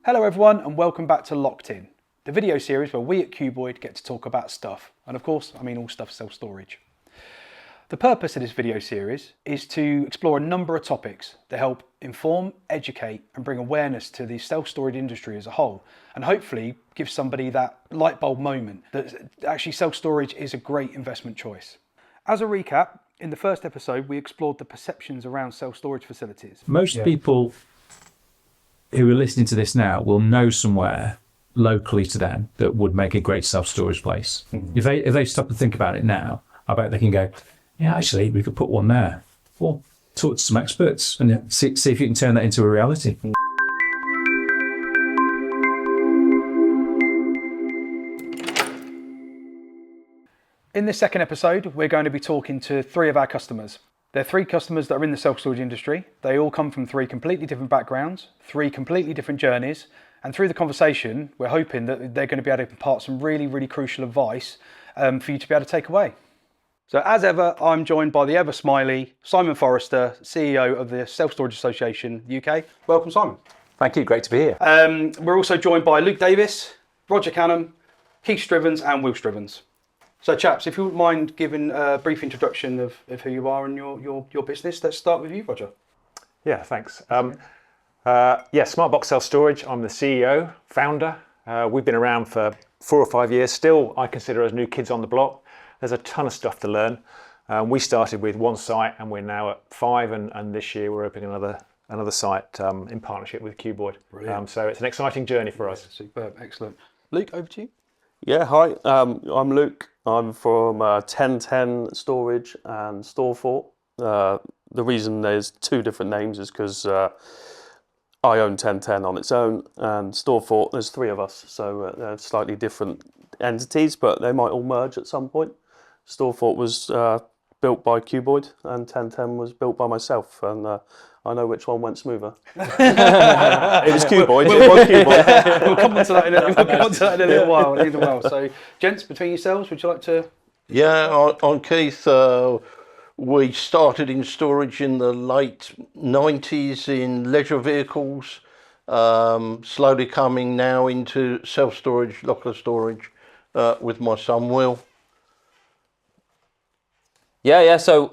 Hello everyone and welcome back to Locked In, the video series where we at Kuboid get to talk about stuff. And of course, I mean all stuff self-storage. The purpose of this video series is to explore a number of topics that help inform, educate and bring awareness to the self-storage industry as a whole, and hopefully give somebody that light bulb moment that actually self-storage is a great investment choice. As a recap, in the first episode we explored the perceptions around self-storage facilities. Most people who are listening to this now will know somewhere locally to them that would make a great self-storage place. If they stop and think about it now, I bet they can go, yeah, actually, we could put one there. Or talk to some experts and see if you can turn that into a reality. In this second episode, we're going to be talking to three of our customers. They're three customers that are in the self-storage industry. They all come from three completely different backgrounds, three completely different journeys. And through the conversation, we're hoping that they're going to be able to impart some really crucial advice for you to be able to take away. So as ever, I'm joined by the ever smiley Simon Forrester, CEO of the Self Storage Association UK. Welcome, Simon. Thank you, great to be here. We're also joined by Luke Davis, Roger Canham, Keith Strivens and Will Strivens. So chaps, if you wouldn't mind giving a brief introduction of who you are and your business, let's start with you, Roger. Yeah, thanks. Smartbox Self Storage, I'm the CEO, founder. We've been around for 4 or 5 years. Still, I consider us new kids on the block. There's a ton of stuff to learn. We started with 1 site and we're now at 5, and this year we're opening another site in partnership with Kuboid. So it's an exciting journey for us. Superb, excellent. Luke, over to you. Yeah, hi, I'm Luke. I'm from 1010 Storage and StoreFort. The reason there's 2 different names is because I own 1010 on its own, and StoreFort, there's 3 of us, so they're slightly different entities, but they might all merge at some point. StoreFort was built by Kuboid, and 1010 was built by myself, and I know which one went smoother. It was Kuboid. We'll come on to that in a little while. So, gents, between yourselves, would you like to? Yeah, I'm Keith. We started in storage in the late 90s in leisure vehicles, slowly coming now into self-storage, locker storage with my son Will. So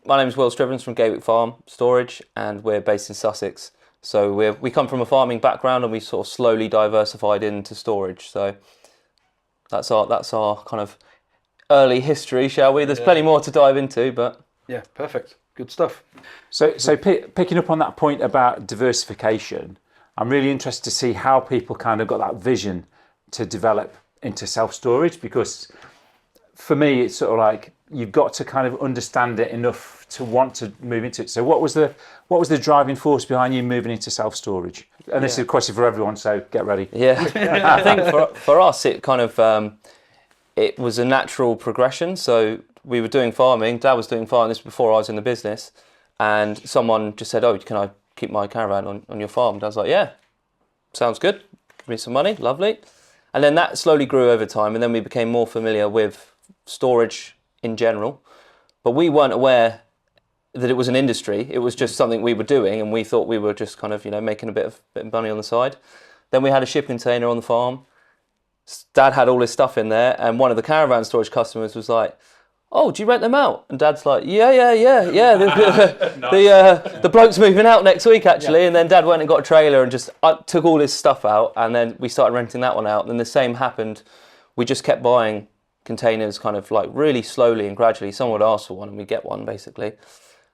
my name is Will Strivens from Gatewick Farm Storage, and we're based in Sussex. So we come from a farming background, and we sort of slowly diversified into storage. So that's our kind of early history, shall we? There's plenty more to dive into, but yeah, perfect, good stuff. So picking up on that point about diversification, I'm really interested to see how people kind of got that vision to develop into self-storage, because for me it's sort of like you've got to kind of understand it enough to want to move into it. So what was the driving force behind you moving into self-storage? And this is a question for everyone, so get ready. Yeah, I think for us it kind of it was a natural progression. So we were doing farming. Dad was doing farming. This was before I was in the business, and someone just said, "Oh, can I keep my caravan on your farm?" And I was like, "Yeah, sounds good. Give me some money, lovely." And then that slowly grew over time, and then we became more familiar with storage in general, but we weren't aware that it was an industry. It was just something we were doing, and we thought we were just kind of making a bit of money on the side. Then we had a shipping container on the farm. Dad had all his stuff in there, and one of the caravan storage customers was like, "Oh, do you rent them out?" And Dad's like, yeah. The bloke's moving out next week actually. Yeah. And then Dad went and got a trailer and just took all his stuff out, and then we started renting that one out. And then the same happened. We just kept buying containers kind of like really slowly and gradually. Someone would ask for one and we'd get one basically.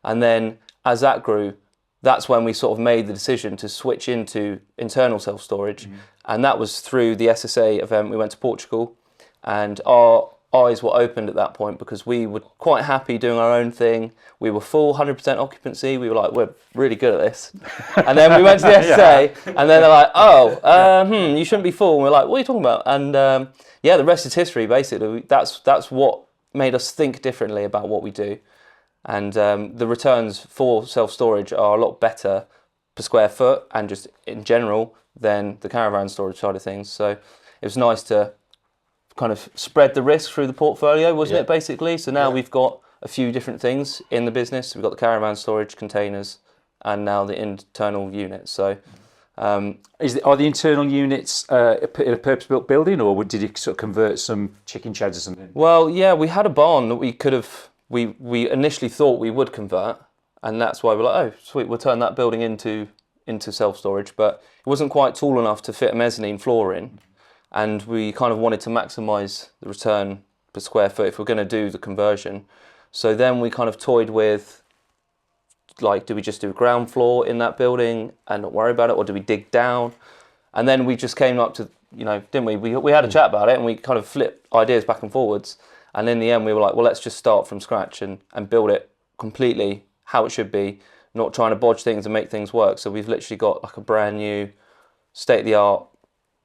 And then as that grew, that's when we sort of made the decision to switch into internal self-storage. And that was through the SSA event. We went to Portugal, and our eyes were opened at that point because we were quite happy doing our own thing. We were full 100% occupancy. We were like, we're really good at this. And then we went to the SSA, and then they're like, you shouldn't be full. And we're like, what are you talking about? And the rest is history, basically. That's what made us think differently about what we do. And the returns for self-storage are a lot better per square foot and just in general than the caravan storage side of things. So it was nice to kind of spread the risk through the portfolio, wasn't it, basically? So now we've got a few different things in the business. We've got the caravan storage containers and now the internal units. So Are the internal units in a purpose-built building, or did you sort of convert some chicken sheds or something? Well, yeah, we had a barn that we could have. We initially thought we would convert, and that's why we're like, oh, sweet, we'll turn that building into self-storage. But it wasn't quite tall enough to fit a mezzanine floor in, and we kind of wanted to maximise the return per square foot if we're going to do the conversion. So then we kind of toyed with, like, do we just do a ground floor in that building and not worry about it, or do we dig down? And then we just came up to, didn't we? We had a chat about it, and we kind of flipped ideas back and forwards. And in the end, we were like, well, let's just start from scratch and build it completely how it should be, not trying to bodge things and make things work. So we've literally got like a brand new state-of-the-art,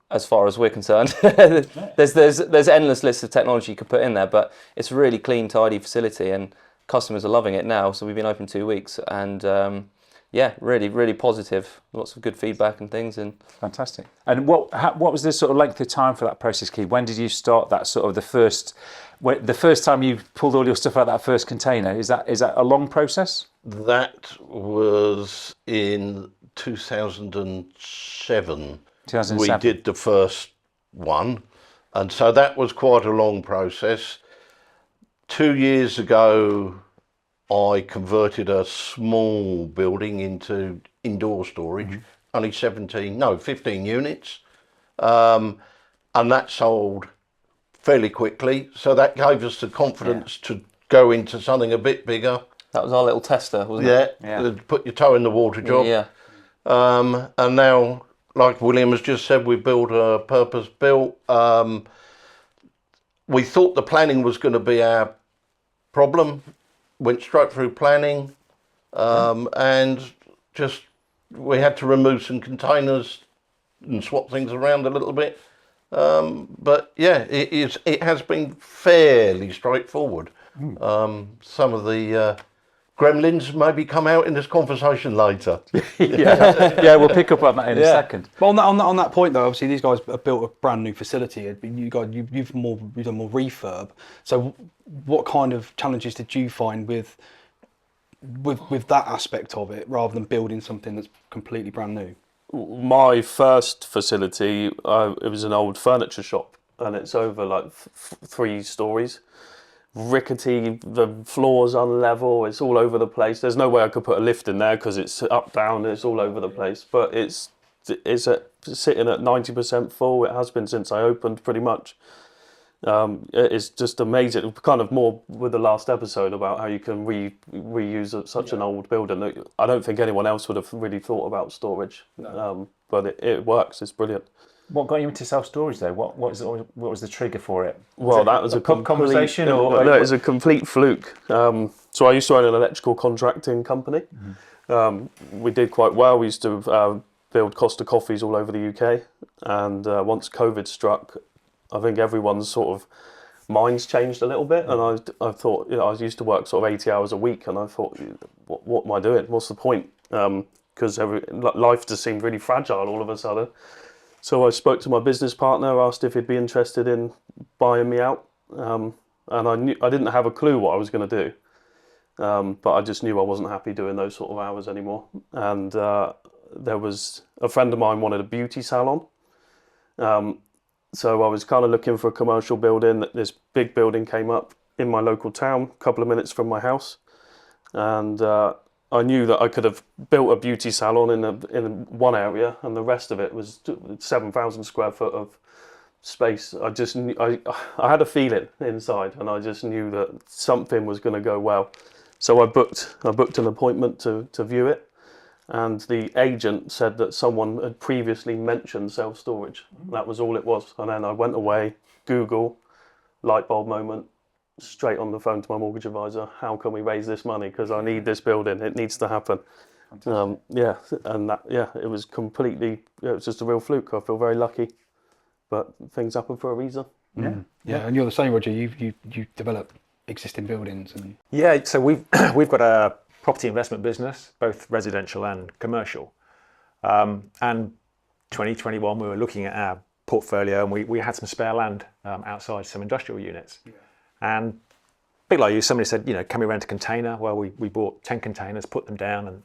as far as we're concerned. There's endless lists of technology you could put in there, but it's a really clean, tidy facility, and customers are loving it now. So we've been open 2 weeks, and really, really positive. Lots of good feedback and things. And fantastic. And what was the sort of length of time for that process, Keith? When did you start that sort of the first time you pulled all your stuff out of that first container? Is that a long process? That was in 2007. 2007. We did the first one, and so that was quite a long process. 2 years ago, I converted a small building into indoor storage, only 15 units, and that sold fairly quickly. So that gave us the confidence to go into something a bit bigger. that was our little tester, wasn't it? Yeah, put your toe in the water job. Yeah. And now, like William has just said, we built a purpose-built. We thought the planning was going to be our problem, went straight through planning, and just we had to remove some containers and swap things around a little bit. But yeah, it has been fairly straightforward. Some of the gremlins maybe come out in this conversation later. Yeah, we'll pick up on that in a second. But on that point though, obviously these guys have built a brand new facility. You've done more refurb. So what kind of challenges did you find with that aspect of it, rather than building something that's completely brand new? My first facility, it was an old furniture shop, and it's over like 3 stories. Rickety, the floor's unlevel, it's all over the place. There's no way I could put a lift in there because it's up, down, it's all over the place. But it's sitting at 90% full. It has been since I opened, pretty much. It's just amazing. Kind of more with the last episode about how you can reuse such an old building. I don't think anyone else would have really thought about storage, but it works. It's brilliant. What got you into self-storage though? What was the trigger for it? Well, that was a conversation, or no, it was a complete fluke. So I used to own an electrical contracting company. We did quite well. We used to build Costa coffees all over the UK, and once COVID struck, I think everyone's sort of minds changed a little bit, and I thought, I used to work sort of 80 hours a week, and I thought, what am I doing? What's the point? Because life just seemed really fragile all of a sudden. So I spoke to my business partner, asked if he'd be interested in buying me out, and I didn't have a clue what I was going to do, but I just knew I wasn't happy doing those sort of hours anymore. And there was a friend of mine wanted a beauty salon. So I was kind of looking for a commercial building. This big building came up in my local town, a couple of minutes from my house. And I knew that I could have built a beauty salon in one area, and the rest of it was 7,000 square foot of space. I just knew, I had a feeling inside, and I just knew that something was going to go well. So I booked an appointment to view it. And the agent said that someone had previously mentioned self-storage. That was all it was. And then I went away, Google, light bulb moment, straight on the phone to my mortgage advisor. How can we raise this money? Because I need this building. It needs to happen. It was just a real fluke. I feel very lucky, but things happen for a reason. Yeah. And you're the same, Roger. You develop existing buildings and So we've got a property investment business, both residential and commercial. And 2021, we were looking at our portfolio, and we had some spare land outside some industrial units. And a bit like you, somebody said, can we rent a container? Well, we bought 10 containers, put them down,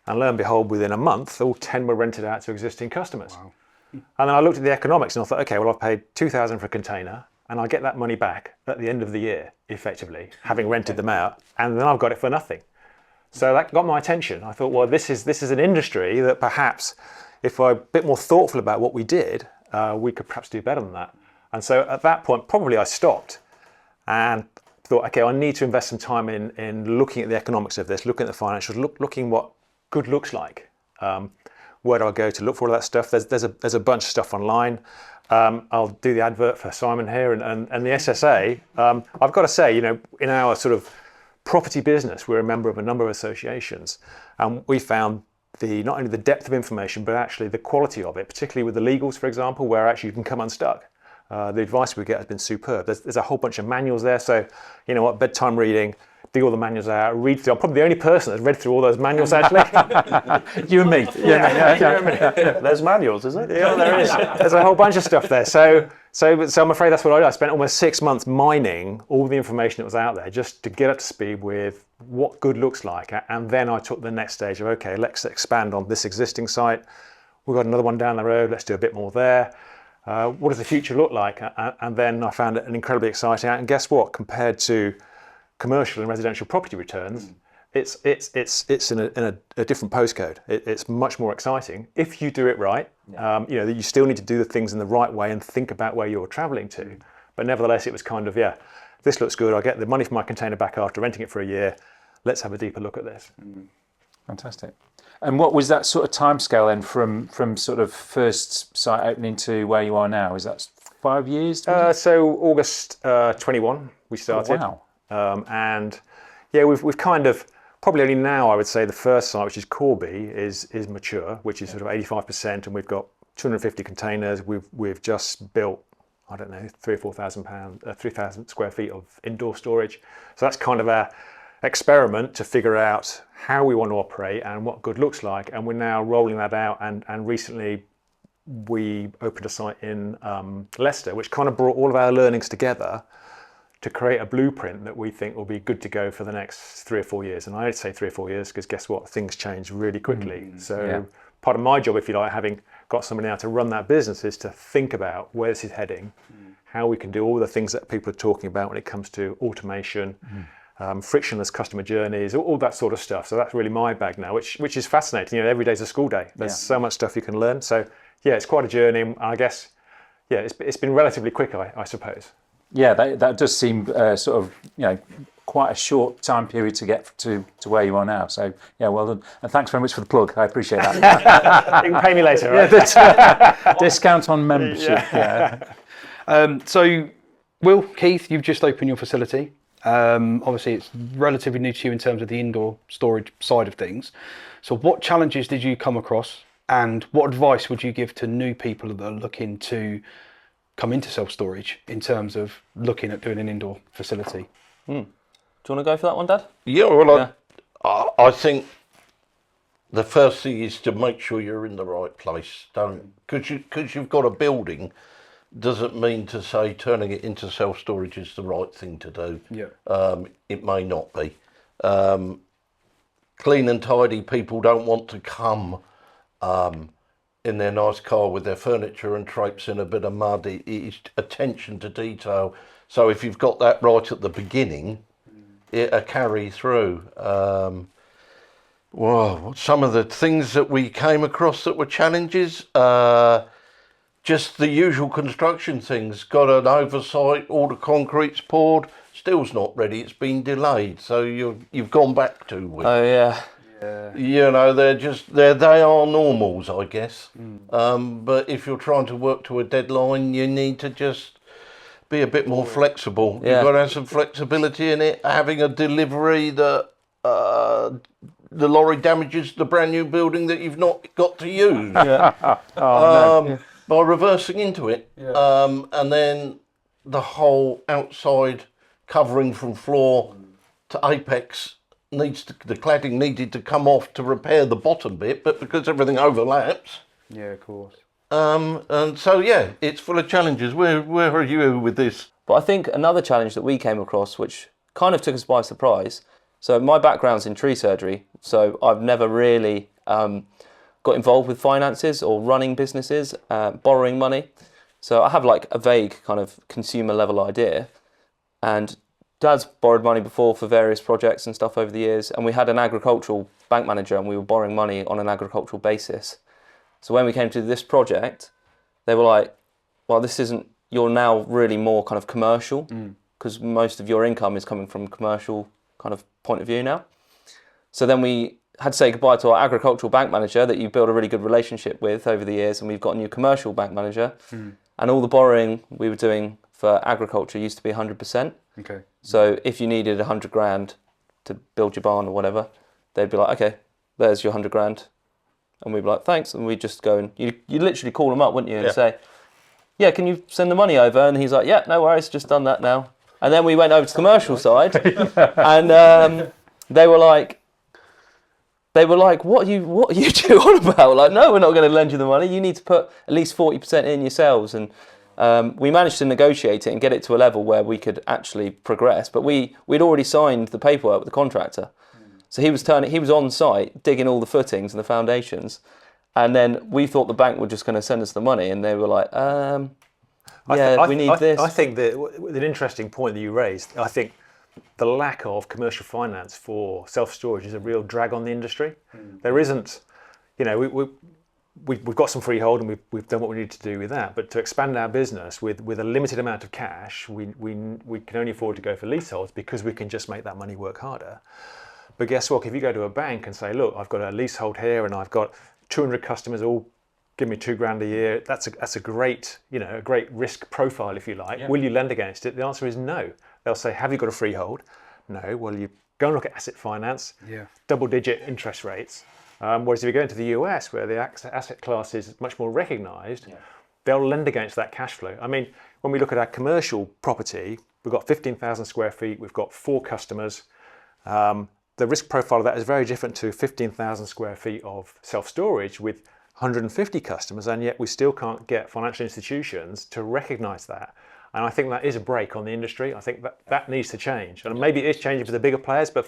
And lo and behold, within a month, all 10 were rented out to existing customers. Wow. And then I looked at the economics and I thought, okay, well, I've paid $2,000 for a container and I get that money back at the end of the year, effectively, having rented them out, and then I've got it for nothing. So that got my attention. I thought, well, this is an industry that perhaps, if we're a bit more thoughtful about what we did, we could perhaps do better than that. And so at that point, probably I stopped and thought, okay, I need to invest some time in looking at the economics of this, looking at the financials, looking what good looks like. Where do I go to look for all that stuff? There's a bunch of stuff online. I'll do the advert for Simon here and the SSA. I've got to say, you know, in our sort of property business, we're a member of a number of associations, and we found not only the depth of information, but actually the quality of it, particularly with the legals, for example, where actually you can come unstuck. The advice we get has been superb. There's a whole bunch of manuals there, so you know what, bedtime reading, dig all the manuals out, read through. I'm probably the only person that's read through all those manuals actually. You and me. Yeah. There's manuals, is it? Yeah, there is. There's a whole bunch of stuff there. So I'm afraid that's what I did. I spent almost 6 months mining all the information that was out there just to get up to speed with what good looks like. And then I took the next stage of, okay, let's expand on this existing site. We've got another one down the road. Let's do a bit more there. What does the future look like? And then I found it an incredibly exciting. And guess what? Compared to commercial and residential property returns, it's in a different postcode. It's much more exciting if you do it right. Yeah. You know, that you still need to do the things in the right way and think about where you're travelling to. But nevertheless, it was kind of, yeah, this looks good. I get the money for my container back after renting it for a year. Let's have a deeper look at this. Fantastic. And what was that sort of timescale then from sort of first site opening to where you are now? Is that 5 years? So August 21 we started. Oh, wow. And yeah, we've kind of probably only now, I would say, the first site, which is Corby, is mature, which is sort of 85%, and we've got 250 containers. We've just built, I don't know, 3,000 or 4,000 3,000 square feet of indoor storage. So that's kind of our experiment to figure out how we want to operate and what good looks like. And we're now rolling that out. And recently we opened a site in Leicester, which kind of brought all of our learnings together to create a blueprint that we think will be good to go for the next 3 or 4 years. And I'd say 3 or 4 years, because guess what? Things change really quickly. Part of my job, if you like, having got somebody now to run that business, is to think about where this is heading, how we can do all the things that people are talking about when it comes to automation, frictionless customer journeys, all that sort of stuff. So that's really my bag now, which is fascinating. You know, every day's a school day. There's so much stuff you can learn. So yeah, it's quite a journey. And I guess, yeah, it's been relatively quick, I suppose. Yeah, that does seem sort of, you know, quite a short time period to get to where you are now. So yeah, well done, and thanks very much for the plug. I appreciate that. You can pay me later, right? Discount on membership. Yeah. So, Will, Keith, you've just opened your facility. Obviously, it's relatively new to you in terms of the indoor storage side of things. So, what challenges did you come across, and what advice would you give to new people that are looking to come into self-storage in terms of looking at doing an indoor facility? Do you want to go for that one, Dad? Yeah, well, I think the first thing is to make sure you're in the right place. Don't, because you've got a building, doesn't mean to say turning it into self-storage is the right thing to do. Yeah. It may not be. Clean and tidy people don't want to come in their nice car with their furniture and traipse in a bit of mud. It's attention to detail. So if you've got that right at the beginning, it'll carry through. Well, some of the things that we came across that were challenges, just the usual construction things. Got an oversight, all the concrete's poured, still's not ready, it's been delayed. So you've gone back 2 weeks. Oh yeah. You know, they are normals, I guess. But if you're trying to work to a deadline, you need to just be a bit more flexible. Yeah. You've got to have some flexibility in it. Having a delivery that the lorry damages the brand new building that you've not got to use. By reversing into it. And then the whole outside covering from floor to apex, the cladding needed to come off to repair the bottom bit, but because everything overlaps. Yeah, of course. And so yeah, it's full of challenges. Where are you with this? But I think another challenge that we came across, which kind of took us by surprise. So my background's in tree surgery, so I've never really got involved with finances or running businesses, borrowing money. So I have like a vague kind of consumer level idea. And Dad's borrowed money before for various projects and stuff over the years. And we had an agricultural bank manager and we were borrowing money on an agricultural basis. So when we came to this project, they were like, well, this isn't, you're now really more kind of commercial because most of your income is coming from commercial kind of point of view now. So then we had to say goodbye to our agricultural bank manager that you built a really good relationship with over the years, and we've got a new commercial bank manager. And all the borrowing we were doing for agriculture used to be 100%. Okay. So if you needed 100 grand to build your barn or whatever, they'd be like, okay, there's your 100 grand. And we'd be like, thanks. And we'd just go and you literally call them up, wouldn't you? And say, yeah, can you send the money over? And he's like, yeah, no worries, just done that now. And then we went over to the commercial side and they were like, what are you two on about? Like, no, we're not going to lend you the money. You need to put at least 40% in yourselves. And we managed to negotiate it and get it to a level where we could actually progress. But we'd already signed the paperwork with the contractor. So he was on site digging all the footings and the foundations. And then we thought the bank were just going to send us the money. And they were like, we need this. I think that an interesting point that you raised, I think the lack of commercial finance for self-storage is a real drag on the industry. There isn't, we've got some freehold and we've done what we need to do with that. But to expand our business with a limited amount of cash, we can only afford to go for leaseholds because we can just make that money work harder. But guess what? If you go to a bank and say, look, I've got a leasehold here and I've got 200 customers all give me $2,000 a year, that's a great, a great risk profile, if you like. Yeah. Will you lend against it? The answer is no. They'll say, have you got a freehold? No. Well, you go and look at asset finance, double-digit interest rates. Whereas if you go into the US, where the asset class is much more recognised, they'll lend against that cash flow. I mean, when we look at our commercial property, we've got 15,000 square feet, we've got 4 customers. The risk profile of that is very different to 15,000 square feet of self-storage with 150 customers, and yet we still can't get financial institutions to recognise that. And I think that is a break on the industry. I think that needs to change. And maybe it is changing for the bigger players, but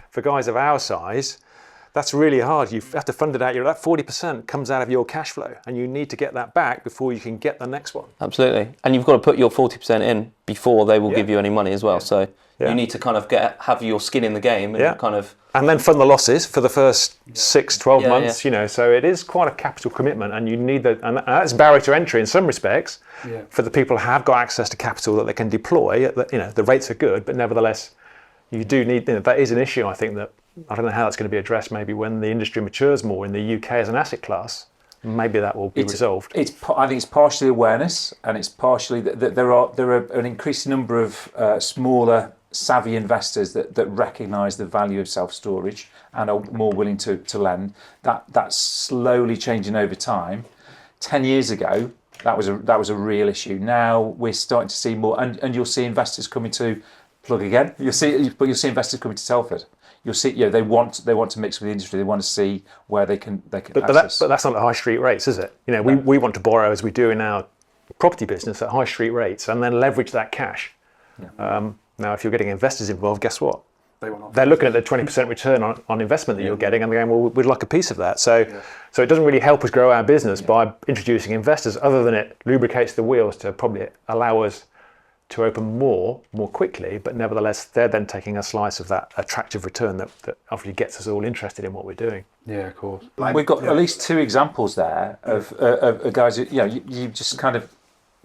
for guys of our size, that's really hard. You have to fund it out. That 40% comes out of your cash flow, and you need to get that back before you can get the next one. Absolutely. And you've got to put your 40% in before they will give you any money as well. So you need to kind of have your skin in the game and kind of... And then fund the losses for the first 6-12 months, so it is quite a capital commitment, and you need that, and that's a barrier to entry in some respects for the people who have got access to capital that they can deploy. The rates are good, but nevertheless, you do need, that is an issue. I think that, I don't know how that's going to be addressed, maybe when the industry matures more in the UK as an asset class, maybe that will be resolved. I think it's partially awareness, and it's partially that there are an increasing number of smaller, savvy investors that recognise the value of self-storage and are more willing to lend. That's slowly changing over time. 10 years ago, that was a real issue. Now we're starting to see more, and you'll see investors coming to plug again. You'll see investors coming to Telford. You'll see, they want to mix with the industry. They want to see where they can access. But that's not at high street rates, is it? We want to borrow, as we do in our property business, at high street rates, and then leverage that cash. Now, if you're getting investors involved, guess what? They're looking at the 20% return on investment that you're getting, and they're going, well, we'd like a piece of that. So it doesn't really help us grow our business by introducing investors, other than it lubricates the wheels to probably allow us to open more quickly. But nevertheless, they're then taking a slice of that attractive return that obviously gets us all interested in what we're doing. Yeah, of course. We've got at least 2 examples there of guys who, you just kind of,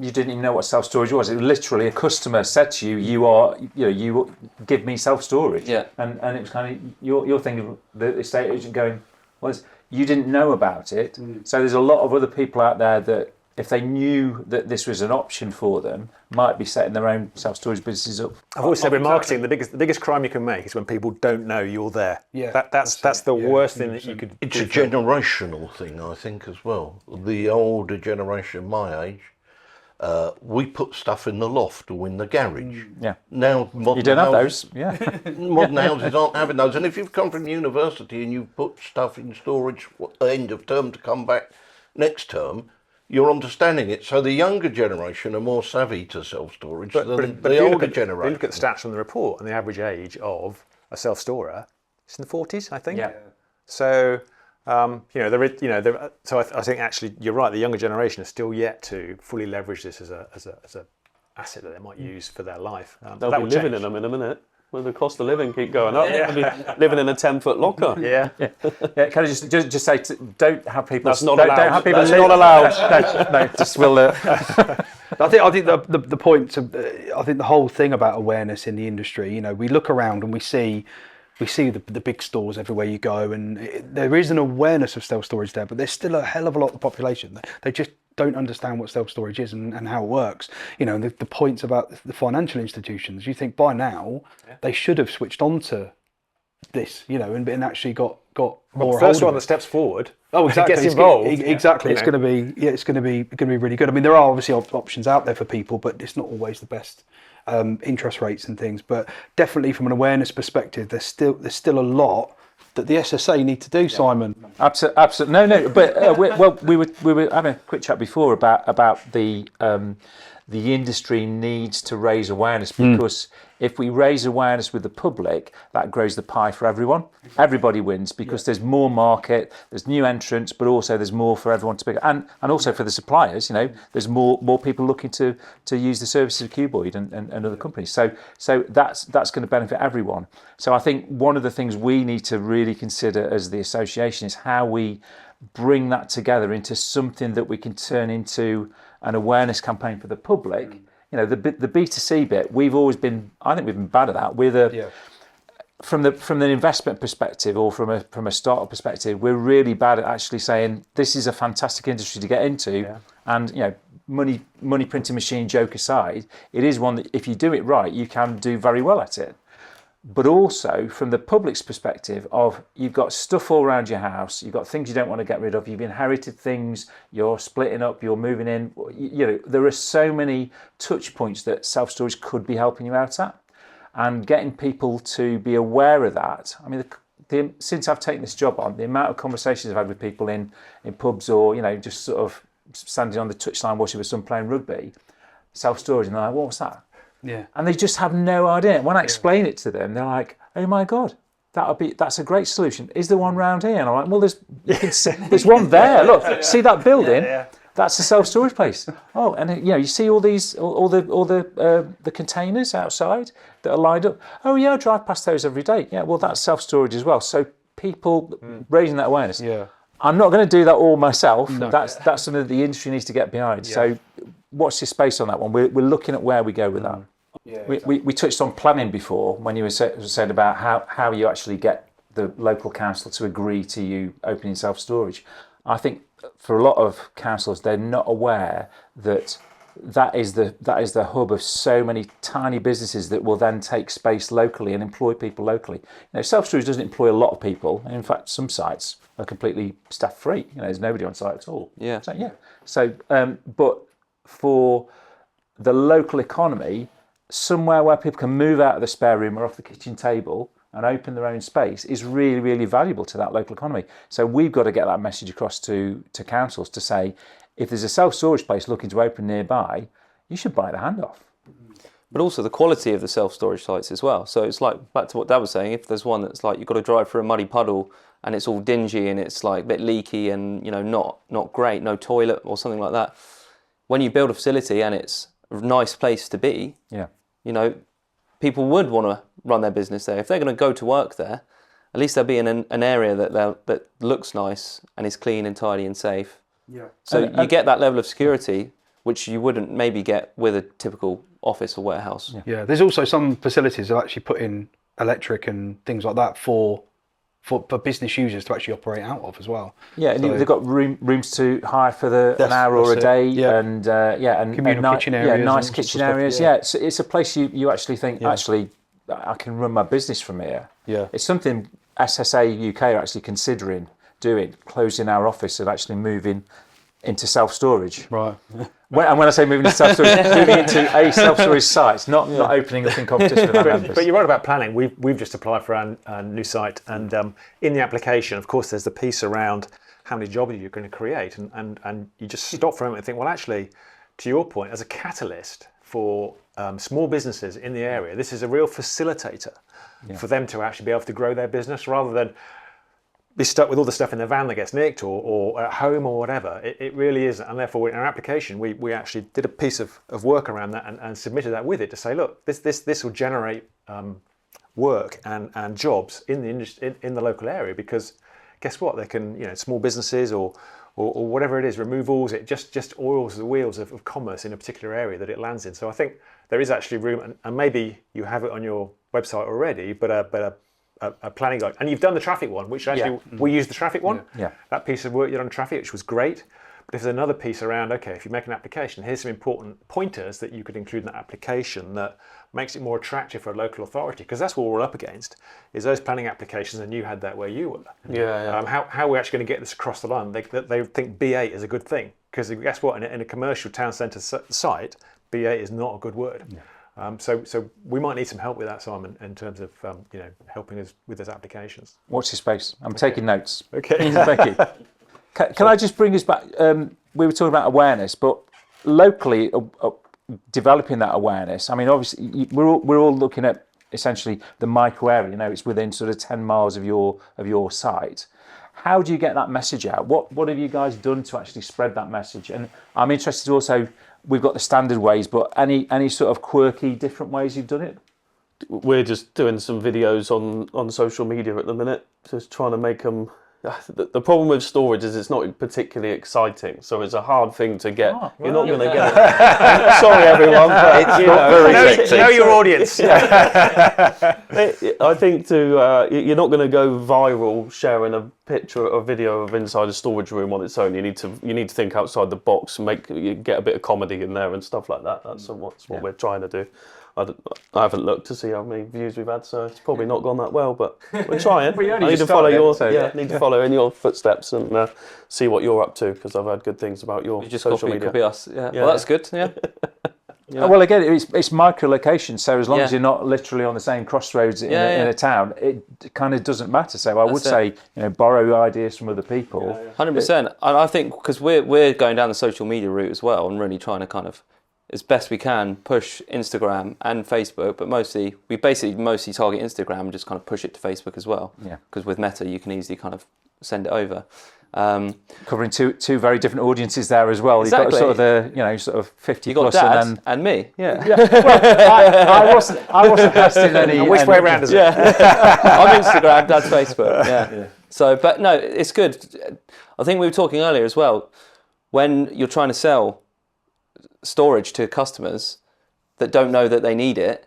you didn't even know what self-storage was. It was literally a customer said to you, you give me self-storage. Yeah. And it was kind of, you're thinking, the estate agent going, well, you didn't know about it. So there's a lot of other people out there that, if they knew that this was an option for them, might be setting their own self-storage businesses up. I've always said with marketing, the biggest crime you can make is when people don't know you're there. Yeah, that's the worst thing that you could do. It's a generational thing, I think, as well. The older generation, my age, we put stuff in the loft or in the garage. Yeah. Now modern you don't have those. Yeah. Modern houses aren't having those. And if you've come from university and you've put stuff in storage end of term to come back next term, you're understanding it. So the younger generation are more savvy to self-storage than the older generation. If you look at the stats from the report, and the average age of a self-storer is in the 40s, I think. Yeah. So So I think actually you're right. The younger generation is still yet to fully leverage this as a asset that they might use for their life. They'll be living in them in a minute. When the cost of living keep going up, they'll be living in a 10-foot locker. Yeah. Can I just say, don't have people. That's not don't, allowed. Don't have people That's not allowed. no, just will. I think the point I think the whole thing about awareness in the industry, we look around and we see the big stores everywhere you go, and there is an awareness of self-storage there, but there's still a hell of a lot of the population. They just don't understand what self-storage is and how it works. And the points about the financial institutions, you think by now they should have switched on to this, and actually got more. First one that steps forward. Oh, exactly. Gets involved. Exactly. It's going to be really good. I mean, there are obviously options out there for people, but it's not always the best. Interest rates and things, but definitely from an awareness perspective, there's still a lot that the SSA need to do, Simon. Absolutely. No. But we were having a quick chat before about the industry needs to raise awareness, because if we raise awareness with the public, that grows the pie for everyone. Everybody wins, because there's more market, there's new entrants, but also there's more for everyone to pick, and also for the suppliers. There's more people looking to use the services of Kuboid and other companies. So that's going to benefit everyone. So I think one of the things we need to really consider as the association is how we bring that together into something that we can turn into an awareness campaign for the public. The B2C bit, I think we've been bad at that. From the investment perspective, or from a startup perspective, we're really bad at actually saying this is a fantastic industry to get into. And money printing machine joke aside, it is one that if you do it right, you can do very well at it. But also from the public's perspective of, you've got stuff all around your house, you've got things you don't want to get rid of, you've inherited things, you're splitting up, you're moving in. There are so many touch points that self-storage could be helping you out at. And getting people to be aware of that. I mean, since I've taken this job on, the amount of conversations I've had with people in pubs, or just sort of standing on the touchline watching with someone playing rugby, self-storage, and they're like, what's that? Yeah. And they just have no idea. When I explain it to them, they're like, oh my God, that's a great solution. Is there one round here? And I'm like, well, there's one there. Look, see that building? That's a self-storage place. Oh, and you see all the containers outside that are lined up. Oh yeah, I drive past those every day. Yeah, well, that's self-storage as well. So people raising that awareness. Yeah. I'm not going to do that all myself. No. That's something that the industry needs to get behind. Yeah. So watch this space on that one. We're looking at where we go with that. Yeah, exactly. We touched on planning before, when you were saying about how you actually get the local council to agree to you opening self-storage. I think for a lot of councils, they're not aware that is the hub of so many tiny businesses that will then take space locally and employ people locally. Self-storage doesn't employ a lot of people. And in fact, some sites are completely staff-free. There's nobody on site at all. Yeah. But for the local economy, somewhere where people can move out of the spare room or off the kitchen table and open their own space is really, really valuable to that local economy. So we've got to get that message across to councils to say, if there's a self-storage place looking to open nearby, you should bite the hand off. But also the quality of the self-storage sites as well. So it's like, back to what Dad was saying, if there's one that's like you've got to drive through a muddy puddle and it's all dingy and it's like a bit leaky and not great, no toilet or something like that. When you build a facility and it's a nice place to be, people would want to run their business there. If they're going to go to work there, at least they'll be in an area that looks nice and is clean and tidy and safe. Yeah. So you get that level of security, which you wouldn't maybe get with a typical office or warehouse. Yeah. There's also some facilities that actually put in electric and things like that for business users to actually operate out of as well. Yeah, and they've got rooms to hire for an hour or a day, and communal kitchen areas, nice kitchen areas. Yeah, it's a place you actually think actually I can run my business from here. Yeah, it's something SSA UK are actually considering doing, closing our office and actually moving into self-storage. Right. When I say moving into self-storage, moving into a self-storage site, not opening up in competition with our members. But you're right about planning. We've just applied for our new site, and in the application, of course, there's the piece around how many jobs you're going to create, and you just stop for a moment and think, well, actually, to your point, as a catalyst for small businesses in the area, this is a real facilitator for them to actually be able to grow their business, rather than be stuck with all the stuff in the van that gets nicked or at home or whatever. It really isn't. And therefore, in our application, we actually did a piece of work around that and submitted that with it to say, look, this will generate work and jobs in the industry, in the local area, because guess what? They can, small businesses or whatever it is, removals, it just oils the wheels of commerce in a particular area that it lands in. So I think there is actually room, and maybe you have it on your website already, but a planning guide. And you've done the traffic one, which actually we used the traffic one. Yeah. That piece of work you done on traffic, which was great. But if there's another piece around, okay, if you make an application, here's some important pointers that you could include in that application that makes it more attractive for a local authority, because that's what we're up against, is those planning applications, and you had that where you were. How we're actually going to get this across the line. They think B8 is a good thing, because guess what? In a commercial town centre site, B8 is not a good word. Yeah. So we might need some help with that, Simon, in terms of helping us with those applications. Watch your space. I'm taking notes. Okay. Thank you. Can I just bring us back? We were talking about awareness, but locally developing that awareness. I mean, obviously, we're all looking at essentially the micro area. It's within sort of 10 miles of your site. How do you get that message out? What have you guys done to actually spread that message? And I'm interested also. We've got the standard ways, but any sort of quirky, different ways you've done it? We're just doing some videos on social media at the minute, just trying to make them. The problem with storage is it's not particularly exciting, so it's a hard thing to get. You're not going to get it. Sorry, everyone, but it's not very sexy. Know your audience. I think you're not going to go viral sharing a picture or video of inside a storage room on its own. You need to think outside the box, get a bit of comedy in there and stuff like that. That's what we're trying to do. I haven't looked to see how many views we've had, so it's probably not gone that well, but we're trying. I need to follow need to follow in your footsteps and see what you're up to, because I've heard good things about your social media. Copy us. Yeah. Well, that's good. Yeah. Well, again, it's micro location, so as long as you're not literally on the same crossroads in a town, it kind of doesn't matter. So I would say, borrow ideas from other people. 100%. And I think because we're going down the social media route as well, and really trying to kind of, as best we can, push Instagram and Facebook, but we basically mostly target Instagram and just kind of push it to Facebook as well. Yeah. Because with Meta, you can easily kind of send it over. Covering two very different audiences there as well. Exactly. You've got sort of the sort of 50 you got plus Dad and me. Yeah. Well, I wasn't blessed in any. Which way around is it? I'm Instagram, Dad's Facebook. Yeah. So, but no, it's good. I think we were talking earlier as well. When you're trying to sell storage to customers that don't know that they need it,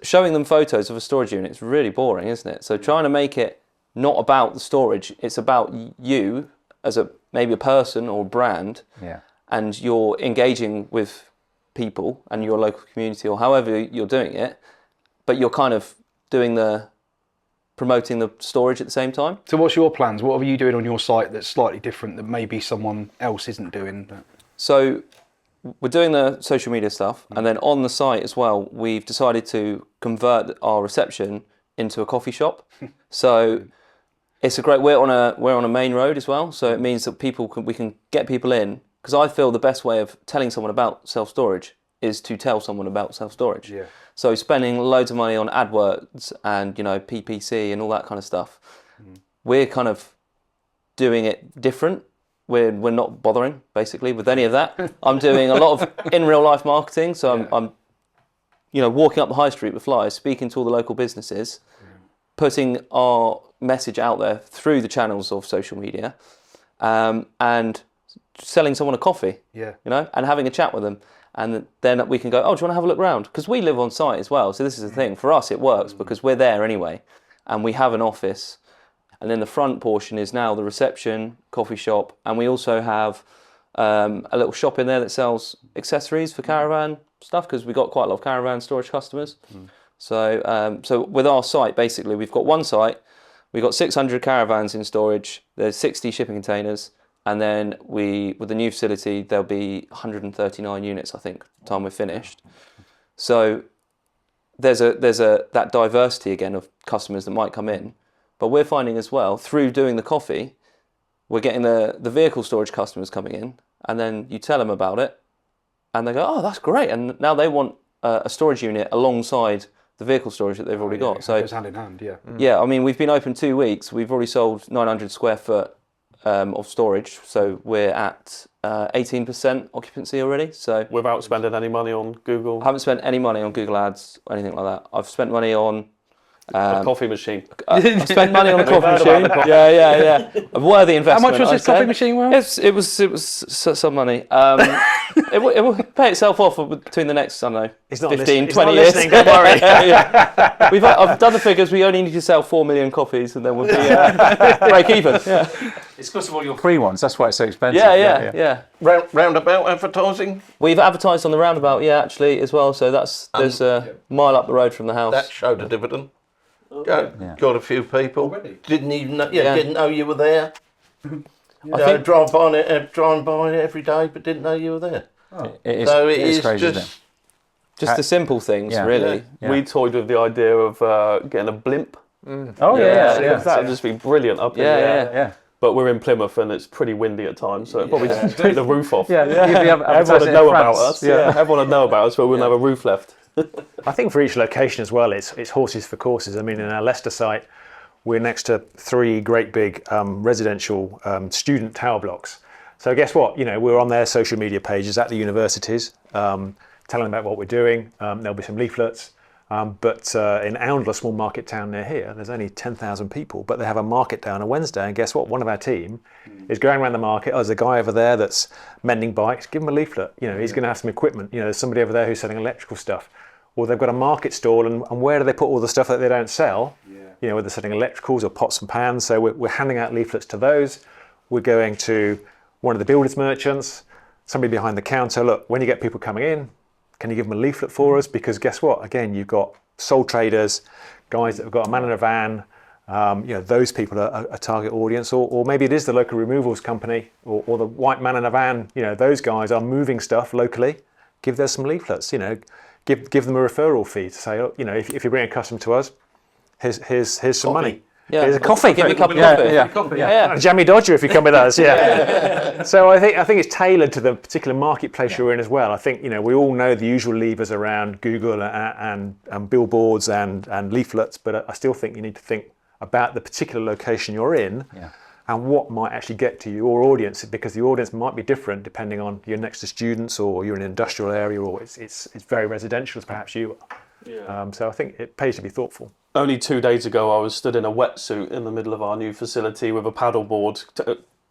showing them photos of a storage unit is really boring, isn't it? So trying to make it not about the storage, it's about you as maybe a person or a brand, and you're engaging with people and your local community or however you're doing it, but you're kind of promoting the storage at the same time. So what's your plans? What are you doing on your site that's slightly different that maybe someone else isn't doing? So we're doing the social media stuff, and then on the site as well, we've decided to convert our reception into a coffee shop. So it's a great. We're on a main road as well, so it means that we can get people in. Because I feel the best way of telling someone about self-storage is to tell someone about self-storage. Yeah. So spending loads of money on AdWords and PPC and all that kind of stuff, we're kind of doing it different. We're not bothering basically with any of that. I'm doing a lot of in real life marketing, so I'm walking up the high street with flyers, speaking to all the local businesses, putting our message out there through the channels of social media, and selling someone a coffee. And having a chat with them, and then we can go, oh, do you want to have a look around? Because we live on site as well, so this is the thing. For us, it works because we're there anyway, and we have an office. And then the front portion is now the reception, coffee shop, and we also have a little shop in there that sells accessories for caravan stuff, because we've got quite a lot of caravan storage customers. So with our site, basically, we've got one site, we've got 600 caravans in storage, there's 60 shipping containers, and then with the new facility, there'll be 139 units, I think, by the time we're finished. So there's that diversity again of customers that might come in. But we're finding as well, through doing the coffee, we're getting the vehicle storage customers coming in, and then you tell them about it, and they go, oh, that's great. And now they want a storage unit alongside the vehicle storage that they've already got. It So goes hand in hand, yeah. yeah, I mean, we've been open 2 weeks. We've already sold 900 square foot of storage, so we're at 18% occupancy already. So Without spending any money on Google, I haven't spent any money on Google Ads or anything like that. I've spent money on a coffee machine. I've spent money on a coffee heard about machine. the Yeah. A worthy investment. How much was I'd this coffee say. machine worth? It was some money. It will pay itself off between the next, I don't know, He's not 15, listening. 20 He's years. not listening, don't worry. Yeah. I've done the figures. We only need to sell 4 million copies, and then we'll be break even. Yeah. It's because of all your free ones. That's why it's so expensive. Yeah. Roundabout advertising, We've advertised on the roundabout, actually, as well. So there's a mile up the road from the house. that showed a dividend. Got a few people. Already? Didn't even know, didn't know you were there. I think Drive by it every day, but didn't know you were there. It is, So it is crazy, just isn't it? just the simple things, Yeah. really. Yeah. We toyed with the idea of getting a blimp. Oh yeah. That would just be brilliant up in the air. Yeah. But we're in Plymouth and it's pretty windy at times, so it'd probably just take the roof off. Yeah. Everyone would know about us. Yeah, everyone would know about us, but we wouldn't have a roof left. I think for each location as well, it's horses for courses. I mean, in our Leicester site, we're next to 3 great big residential student tower blocks. So guess what? We're on their social media pages at the universities, telling them about what we're doing. There'll be some leaflets. But in Oundle, a small market town near here, there's only 10,000 people, but they have a market day on a Wednesday. And guess what? One of our team is going around the market. Oh, there's a guy over there that's mending bikes. Give him a leaflet. He's going to have some equipment. There's somebody over there who's selling electrical stuff. Or they've got a market stall, and where do they put all the stuff that they don't sell? Whether they're selling electricals or pots and pans. So we're handing out leaflets to those. We're going to one of the builders merchants, somebody behind the counter. Look, when you get people coming in, can you give them a leaflet for us? Because guess what? Again, you've got sole traders, guys that have got a man in a van. Those people are a target audience. Or maybe it is the local removals company or the white man in a van. Those guys are moving stuff locally. Give them some leaflets. Give them a referral fee to say, if you bring a customer to us, here's some money. Yeah. Here's a coffee. Give me a cup of coffee. A jammy Dodger if you come with us. Yeah. So I think it's tailored to the particular marketplace you're in as well. I think we all know the usual levers around Google and billboards and leaflets, but I still think you need to think about the particular location you're in. And what might actually get to your audience, because the audience might be different depending on you're next to students or you're in an industrial area or it's very residential as perhaps you are. So I think it pays to be thoughtful. Only 2 days ago, I was stood in a wetsuit in the middle of our new facility with a paddleboard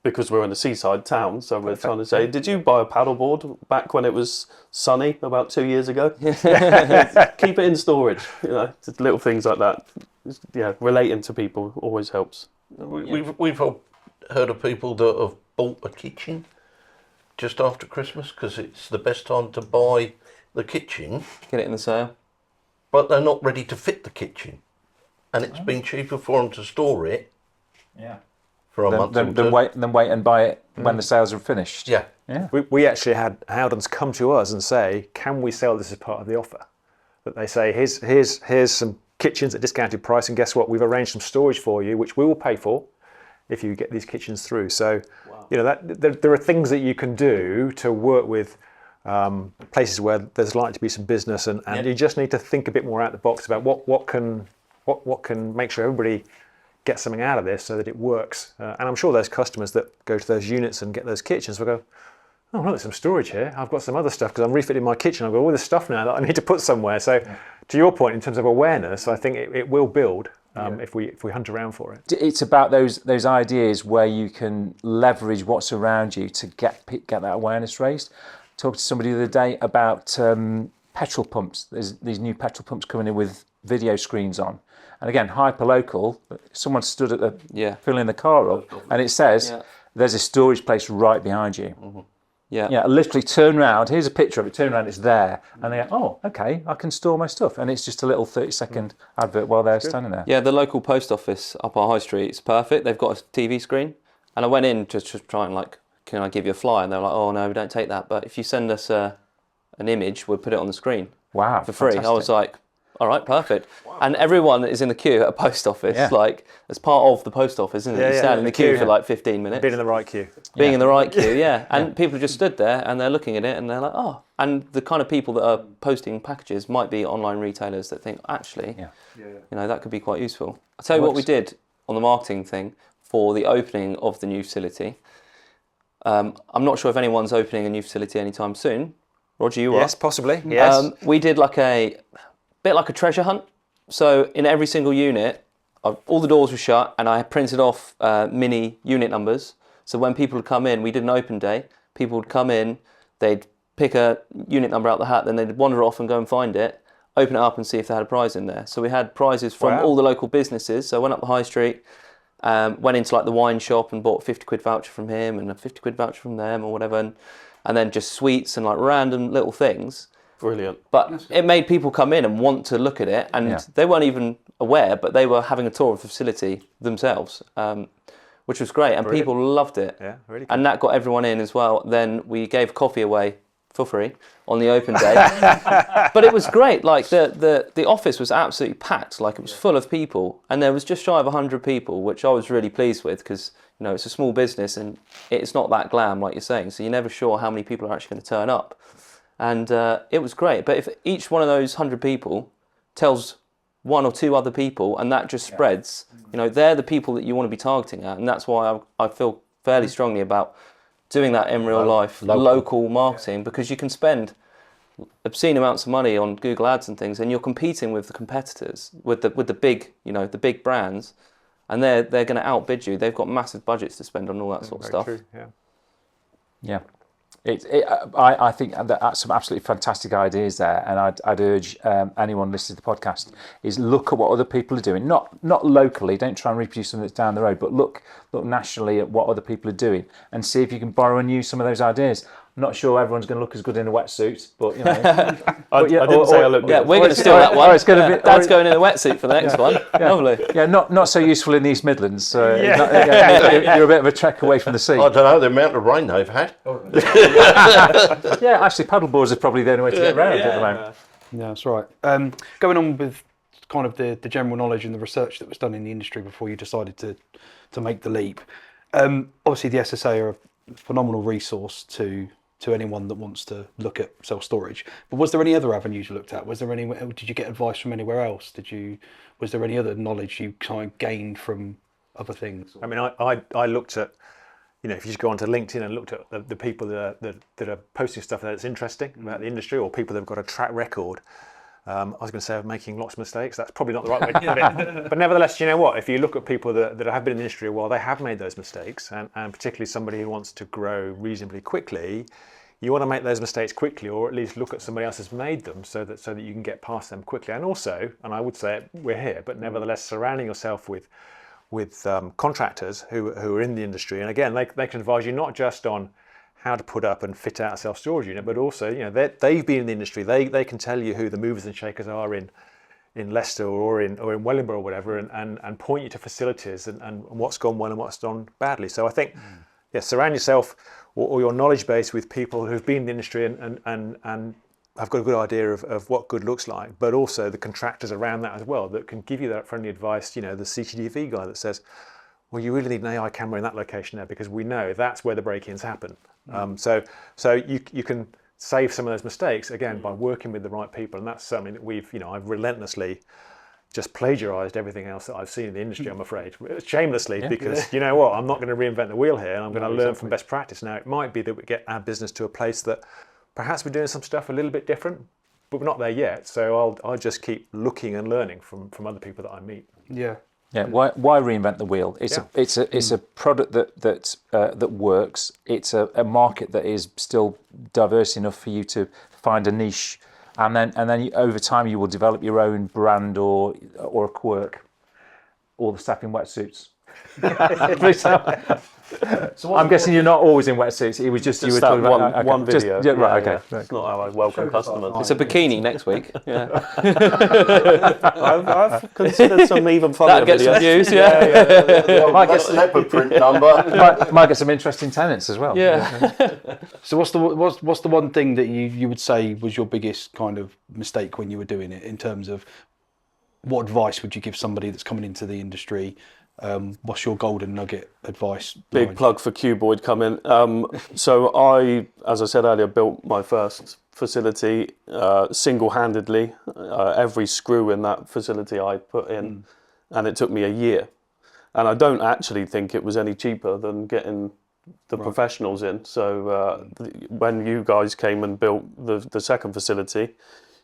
because we're in a seaside town. So we're trying to say, did you buy a paddleboard back when it was sunny about 2 years ago? Keep it in storage. Just little things like that. Relating to people always helps. We've all heard of people that have bought a kitchen just after Christmas because it's the best time to buy the kitchen, Get it in the sale. but they're not ready to fit the kitchen. And it's been cheaper for them to store it for a month or two. Then wait and buy it when the sales are finished. Yeah. We actually had Howdens come to us and say, can we sell this as part of the offer? That they say, here's some kitchens at discounted price, and guess what? We've arranged some storage for you, which we will pay for if you get these kitchens through. So, there are things that you can do to work with places where there's likely to be some business, and you just need to think a bit more out the box about what can make sure everybody gets something out of this so that it works. And I'm sure those customers that go to those units and get those kitchens will go, oh, look, there's some storage here. I've got some other stuff because I'm refitting my kitchen. I've got all this stuff now that I need to put somewhere. So to your point, in terms of awareness, I think it will build if we hunt around for it. It's about those ideas where you can leverage what's around you to get that awareness raised. Talked to somebody the other day about petrol pumps. There's these new petrol pumps coming in with video screens on. And again, hyper-local, someone stood at the filling the car up and it says, there's a storage place right behind you. Mm-hmm. Literally turn around, here's a picture of it, turn around, it's there. And they go, oh, okay, I can store my stuff. And it's just a little 30-second advert while they're standing there. Yeah, the local post office up our high street is perfect. They've got a TV screen. And I went in just to try and can I give you a flyer? And they were like, oh, no, we don't take that. But if you send us an image, we'll put it on the screen. Wow, for free. fantastic. I was like, All right, perfect. And everyone is in the queue at a post office, like as part of the post office, isn't it? You stand in the queue for like 15 minutes. Being in the right queue. Being in the right queue, yeah. And people just stood there and they're looking at it and they're like, oh. And the kind of people that are posting packages might be online retailers that think, actually, you know, that could be quite useful. I'll tell you what we did on the marketing thing for the opening of the new facility. I'm not sure if anyone's opening a new facility anytime soon. Roger, you are? Yes, possibly. Yes. We did like a bit like a treasure hunt. So in every single unit, all the doors were shut and I printed off mini unit numbers. So when people would come in, we did an open day. People would come in, they'd pick a unit number out the hat, then they'd wander off and go and find it, open it up and see if they had a prize in there. So we had prizes from all the local businesses. So I went up the high street, went into like the wine shop and bought a 50 quid voucher from him and a 50 quid voucher from them or whatever. And then just sweets and like random little things. Brilliant. But it made people come in and want to look at it, and they weren't even aware, but they were having a tour of the facility themselves, which was great, and people loved it. Yeah, really good. And that got everyone in as well. Then we gave coffee away for free on the open day. But it was great. Like the office was absolutely packed, like it was full of people, and there was just shy of 100 people, which I was really pleased with because, you know, it's a small business and it's not that glam like you're saying, so you're never sure how many people are actually going to turn up. And it was great. But if each one of those 100 people tells one or two other people and that just spreads, you know, they're the people that you want to be targeting at. And that's why I feel fairly strongly about doing that in real life, local marketing, because you can spend obscene amounts of money on Google Ads and things, and you're competing with the competitors, with the big, you know, the big brands, and they're going to outbid you. They've got massive budgets to spend on all that sort of stuff. True, yeah. I think that's some absolutely fantastic ideas there, and I'd urge anyone listening to the podcast is look at what other people are doing. Not locally, don't try and reproduce something that's down the road, but look nationally at what other people are doing and see if you can borrow and use some of those ideas. I'm not sure everyone's going to look as good in a wetsuit, but you know. I didn't say I looked good. Yeah, we're going to steal that one. Dad's going in a wetsuit for the next one. Lovely. Yeah, not so useful in the East Midlands. You're a bit of a trek away from the sea. I don't know the amount of rain they've had. Yeah, actually, paddleboards are probably the only way to get around at the moment. Yeah, that's right. Going on with kind of the general knowledge and the research that was done in the industry before you decided to make the leap. Obviously, the SSA are a phenomenal resource to anyone that wants to look at self-storage. But was there any other avenues you looked at? Did you get advice from anywhere else? Was there any other knowledge you kind of gained from other things? I mean, I looked at, you know, if you just go onto LinkedIn and looked at the people that are posting stuff that's interesting about the industry, or people that have got a track record. I was going to say of making lots of mistakes. That's probably not the right way to do it. But nevertheless, you know what? If you look at people that have been in the industry a while, they have made those mistakes, and particularly somebody who wants to grow reasonably quickly, you want to make those mistakes quickly, or at least look at somebody else who's made them, so that you can get past them quickly. And also, and I would say we're here, but nevertheless, surrounding yourself with contractors who are in the industry, and again, they can advise you not just on how to put up and fit out a self-storage unit, but also, you know, they've been in the industry. They can tell you who the movers and shakers are in Leicester or in Wellingborough or whatever, and point you to facilities and what's gone well and what's gone badly. So I think, surround yourself or your knowledge base with people who've been in the industry and have got a good idea of what good looks like, but also the contractors around that as well that can give you that friendly advice. You know, the CCTV guy that says, well, you really need an AI camera in that location there because we know that's where the break-ins happen. So you can save some of those mistakes again by working with the right people, and that's something that I've relentlessly just plagiarised everything else that I've seen in the industry. I'm afraid, shamelessly, because you know what, I'm not going to reinvent the wheel here, and I'm going to learn from best practice. Now, it might be that we get our business to a place that perhaps we're doing some stuff a little bit different, but we're not there yet. So I'll just keep looking and learning from other people that I meet. Yeah. Yeah, why reinvent the wheel? It's a product that works. It's a market that is still diverse enough for you to find a niche, and then over time you will develop your own brand or a quirk, or the staff in wetsuits. I'm guessing you're not always in wetsuits. It was just you were that talking about one just- video. yeah, right. Okay. It's not how I welcome customers. It's a bikini next week. Yeah, I've considered some even funnier that gets some videos. views. Yeah, Might get That's some, leopard print number. might get some interesting tenants as well. yeah. So what's the one thing that you would say was your biggest kind of mistake when you were doing it, in terms of what advice would you give somebody that's coming into the industry? What's your golden nugget advice? Big plug for Kuboid coming. So I, as I said earlier, built my first facility single-handedly. Every screw in that facility I put in, and it took me a year. And I don't actually think it was any cheaper than getting the professionals in. So when you guys came and built the second facility,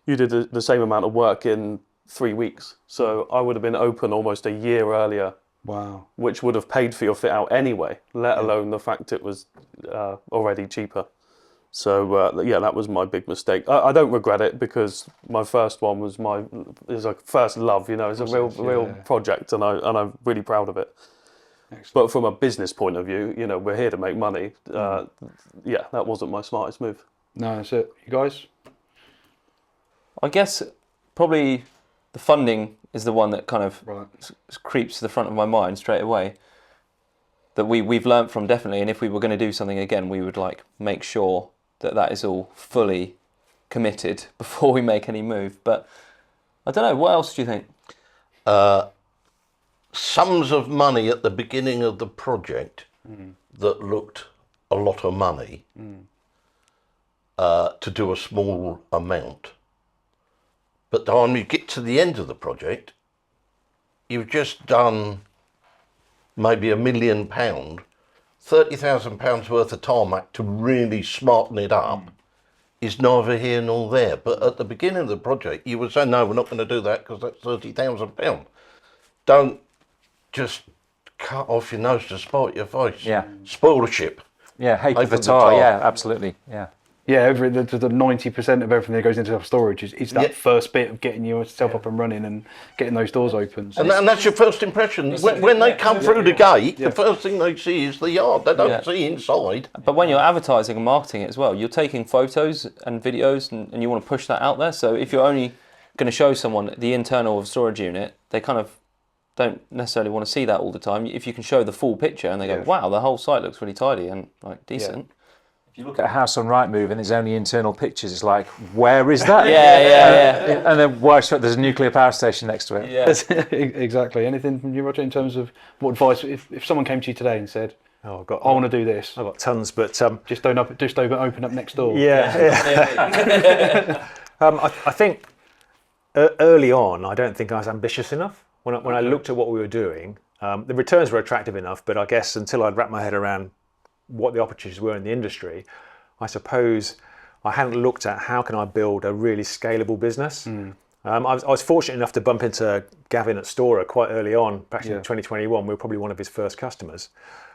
you did the same amount of work in 3 weeks. So I would have been open almost a year earlier. Wow. Which would have paid for your fit out anyway, let alone the fact it was already cheaper. So yeah, that was my big mistake. I don't regret it, because my first one was a first love. You know, it's a real project, and I'm really proud of it. Excellent. But from a business point of view, you know, we're here to make money. Yeah, that wasn't my smartest move. No, that's it. You guys? I guess probably the funding is the one that kind of creeps to the front of my mind straight away. That we've learnt from, definitely, and if we were going to do something again, we would like make sure that is all fully committed before we make any move. But I don't know, what else do you think? Sums of money at the beginning of the project that looked a lot of money to do a small amount. But the time you get to the end of the project, you've just done maybe £1 million, £30,000 worth of tarmac to really smarten it up is neither here nor there. But at the beginning of the project, you would say, no, we're not going to do that because that's £30,000. Don't just cut off your nose to spite your face. Yeah. Spoil the ship. Yeah, hate Hate of the of the tar. tar. Yeah, absolutely. Yeah. Yeah, the 90% of everything that goes into self-storage is that Yeah. first bit of getting yourself up and running and getting those doors open. So And that's your first impression. When they come through the gate, the first thing they see is the yard. They don't see inside. But when you're advertising and marketing it as well, you're taking photos and videos and you want to push that out there. So if you're only going to show someone the internal of a storage unit, they kind of don't necessarily want to see that all the time. If you can show the full picture and they go, wow, the whole site looks really tidy and like decent. If you look at a house on Rightmove and there's only internal pictures, it's like, where is that? Yeah. And then why? There's a nuclear power station next to it. Yeah. Exactly. Anything from you, Roger, in terms of what advice, if someone came to you today and said, Oh, I want to do this, I've got tons, but just open up next door. I think early on, I don't think I was ambitious enough. When I looked at what we were doing, the returns were attractive enough, but I guess until I'd wrapped my head around what the opportunities were in the industry, I suppose I hadn't looked at how can I build a really scalable business. I was fortunate enough to bump into Gavin at Storer quite early on, back in 2021. We were probably one of his first customers.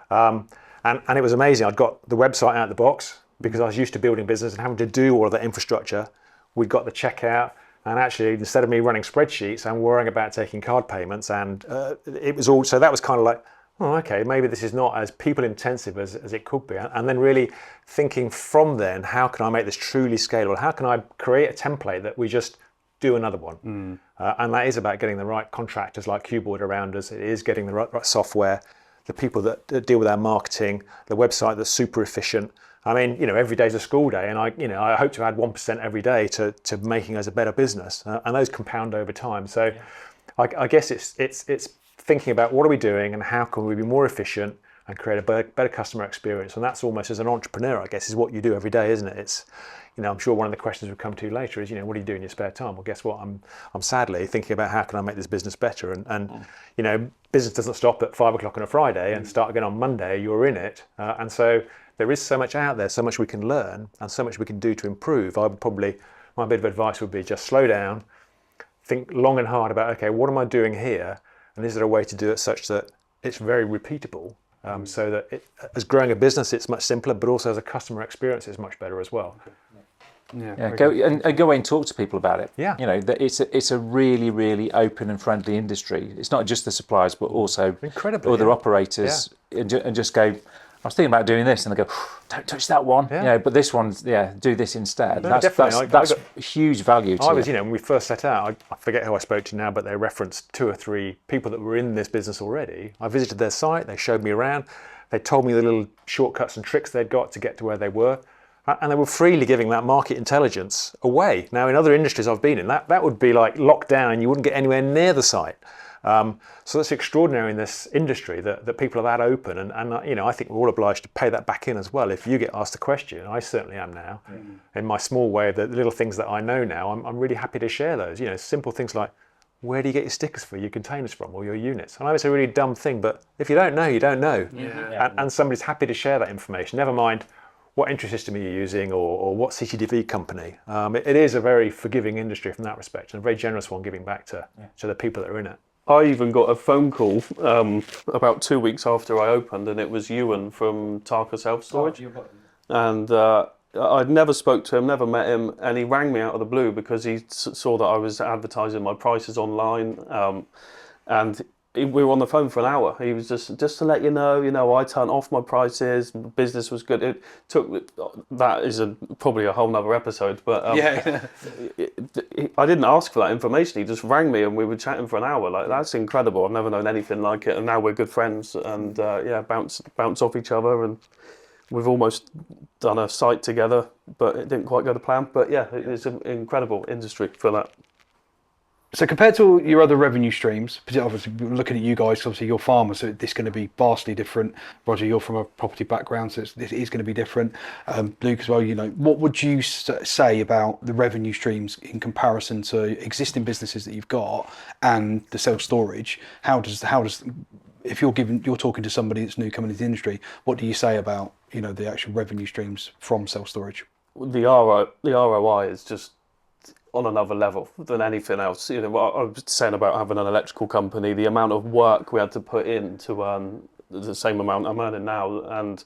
And it was amazing. I'd got the website out of the box because I was used to building business and having to do all of that infrastructure. We'd got the checkout, and actually, instead of me running spreadsheets, I'm worrying about taking card payments. And it was all, so that was kind of like, oh, okay, maybe this is not as people intensive as it could be. And then really thinking from then, how can I make this truly scalable? How can I create a template that we just do another one? And that is about getting the right contractors like Kuboid around us. It is getting the right software, the people that deal with our marketing, the website that's super efficient. I mean, you know, every day's a school day, and I hope to add 1% every day to making us a better business, and those compound over time. So, I guess it's thinking about what are we doing and how can we be more efficient and create a better customer experience. And that's almost, as an entrepreneur, I guess, is what you do every day, isn't it? It's, you know, I'm sure one of the questions we'll come to later is, you know, what do you do in your spare time? Well, guess what? I'm sadly thinking about how can I make this business better. And you know, business doesn't stop at 5 o'clock on a Friday and start again on Monday. You're in it, and so there is so much out there, so much we can learn, and so much we can do to improve. I would probably, my bit of advice would be just slow down, think long and hard about, okay, what am I doing here? And is there a way to do it such that it's very repeatable, so that as growing a business, it's much simpler, but also as a customer experience, it's much better as well. Go and go away and talk to people about it. Yeah. You know, that it's a really, really open and friendly industry. It's not just the suppliers, but also Incredibly, other yeah. operators, and just go, I was thinking about doing this, and they go, don't touch that one. Yeah. You know, but this one's, do this instead. No, That's definitely. that's huge value to I was, you. when we first set out, I forget who I spoke to now, but they referenced 2 or 3 people that were in this business already. I visited their site, they showed me around, they told me the little shortcuts and tricks they'd got to get to where they were, and they were freely giving that market intelligence away. Now, in other industries I've been in, that would be like locked down and you wouldn't get anywhere near the site. So that's extraordinary in this industry that people are that open, and I think we're all obliged to pay that back in as well. If you get asked a question, I certainly am now, in my small way, the little things that I know now, I'm really happy to share those. Simple things like, where do you get your stickers for your containers from, or your units? I know it's a really dumb thing, but if you don't know, you don't know. And somebody's happy to share that information, never mind what entry system are you using, or what CCTV company. It is a very forgiving industry from that respect, and a very generous one, giving back to the people that are in it. I even got a phone call about 2 weeks after I opened, and it was Ewan from Tarka Self Storage. And I'd never spoke to him, never met him, and he rang me out of the blue because he saw that I was advertising my prices online, and we were on the phone for an hour. He was just to let you know, I turned off my prices, business was good. It took, that is probably a whole nother episode, but I didn't ask for that information. He just rang me and we were chatting for an hour. Like, that's incredible. I've never known anything like it, and now we're good friends, and bounce off each other, and we've almost done a site together, but it didn't quite go to plan. But it's an incredible industry for that. So compared to your other revenue streams, obviously looking at you guys, obviously you're farmers, so this is going to be vastly different. Roger, you're from a property background, so it is going to be different. Luke as well, what would you say about the revenue streams in comparison to existing businesses that you've got and the self-storage? How does if you're talking to somebody that's new coming into the industry, what do you say about the actual revenue streams from self-storage? The ROI is just on another level than anything else. What I was saying about having an electrical company, the amount of work we had to put in to earn the same amount I'm earning now, and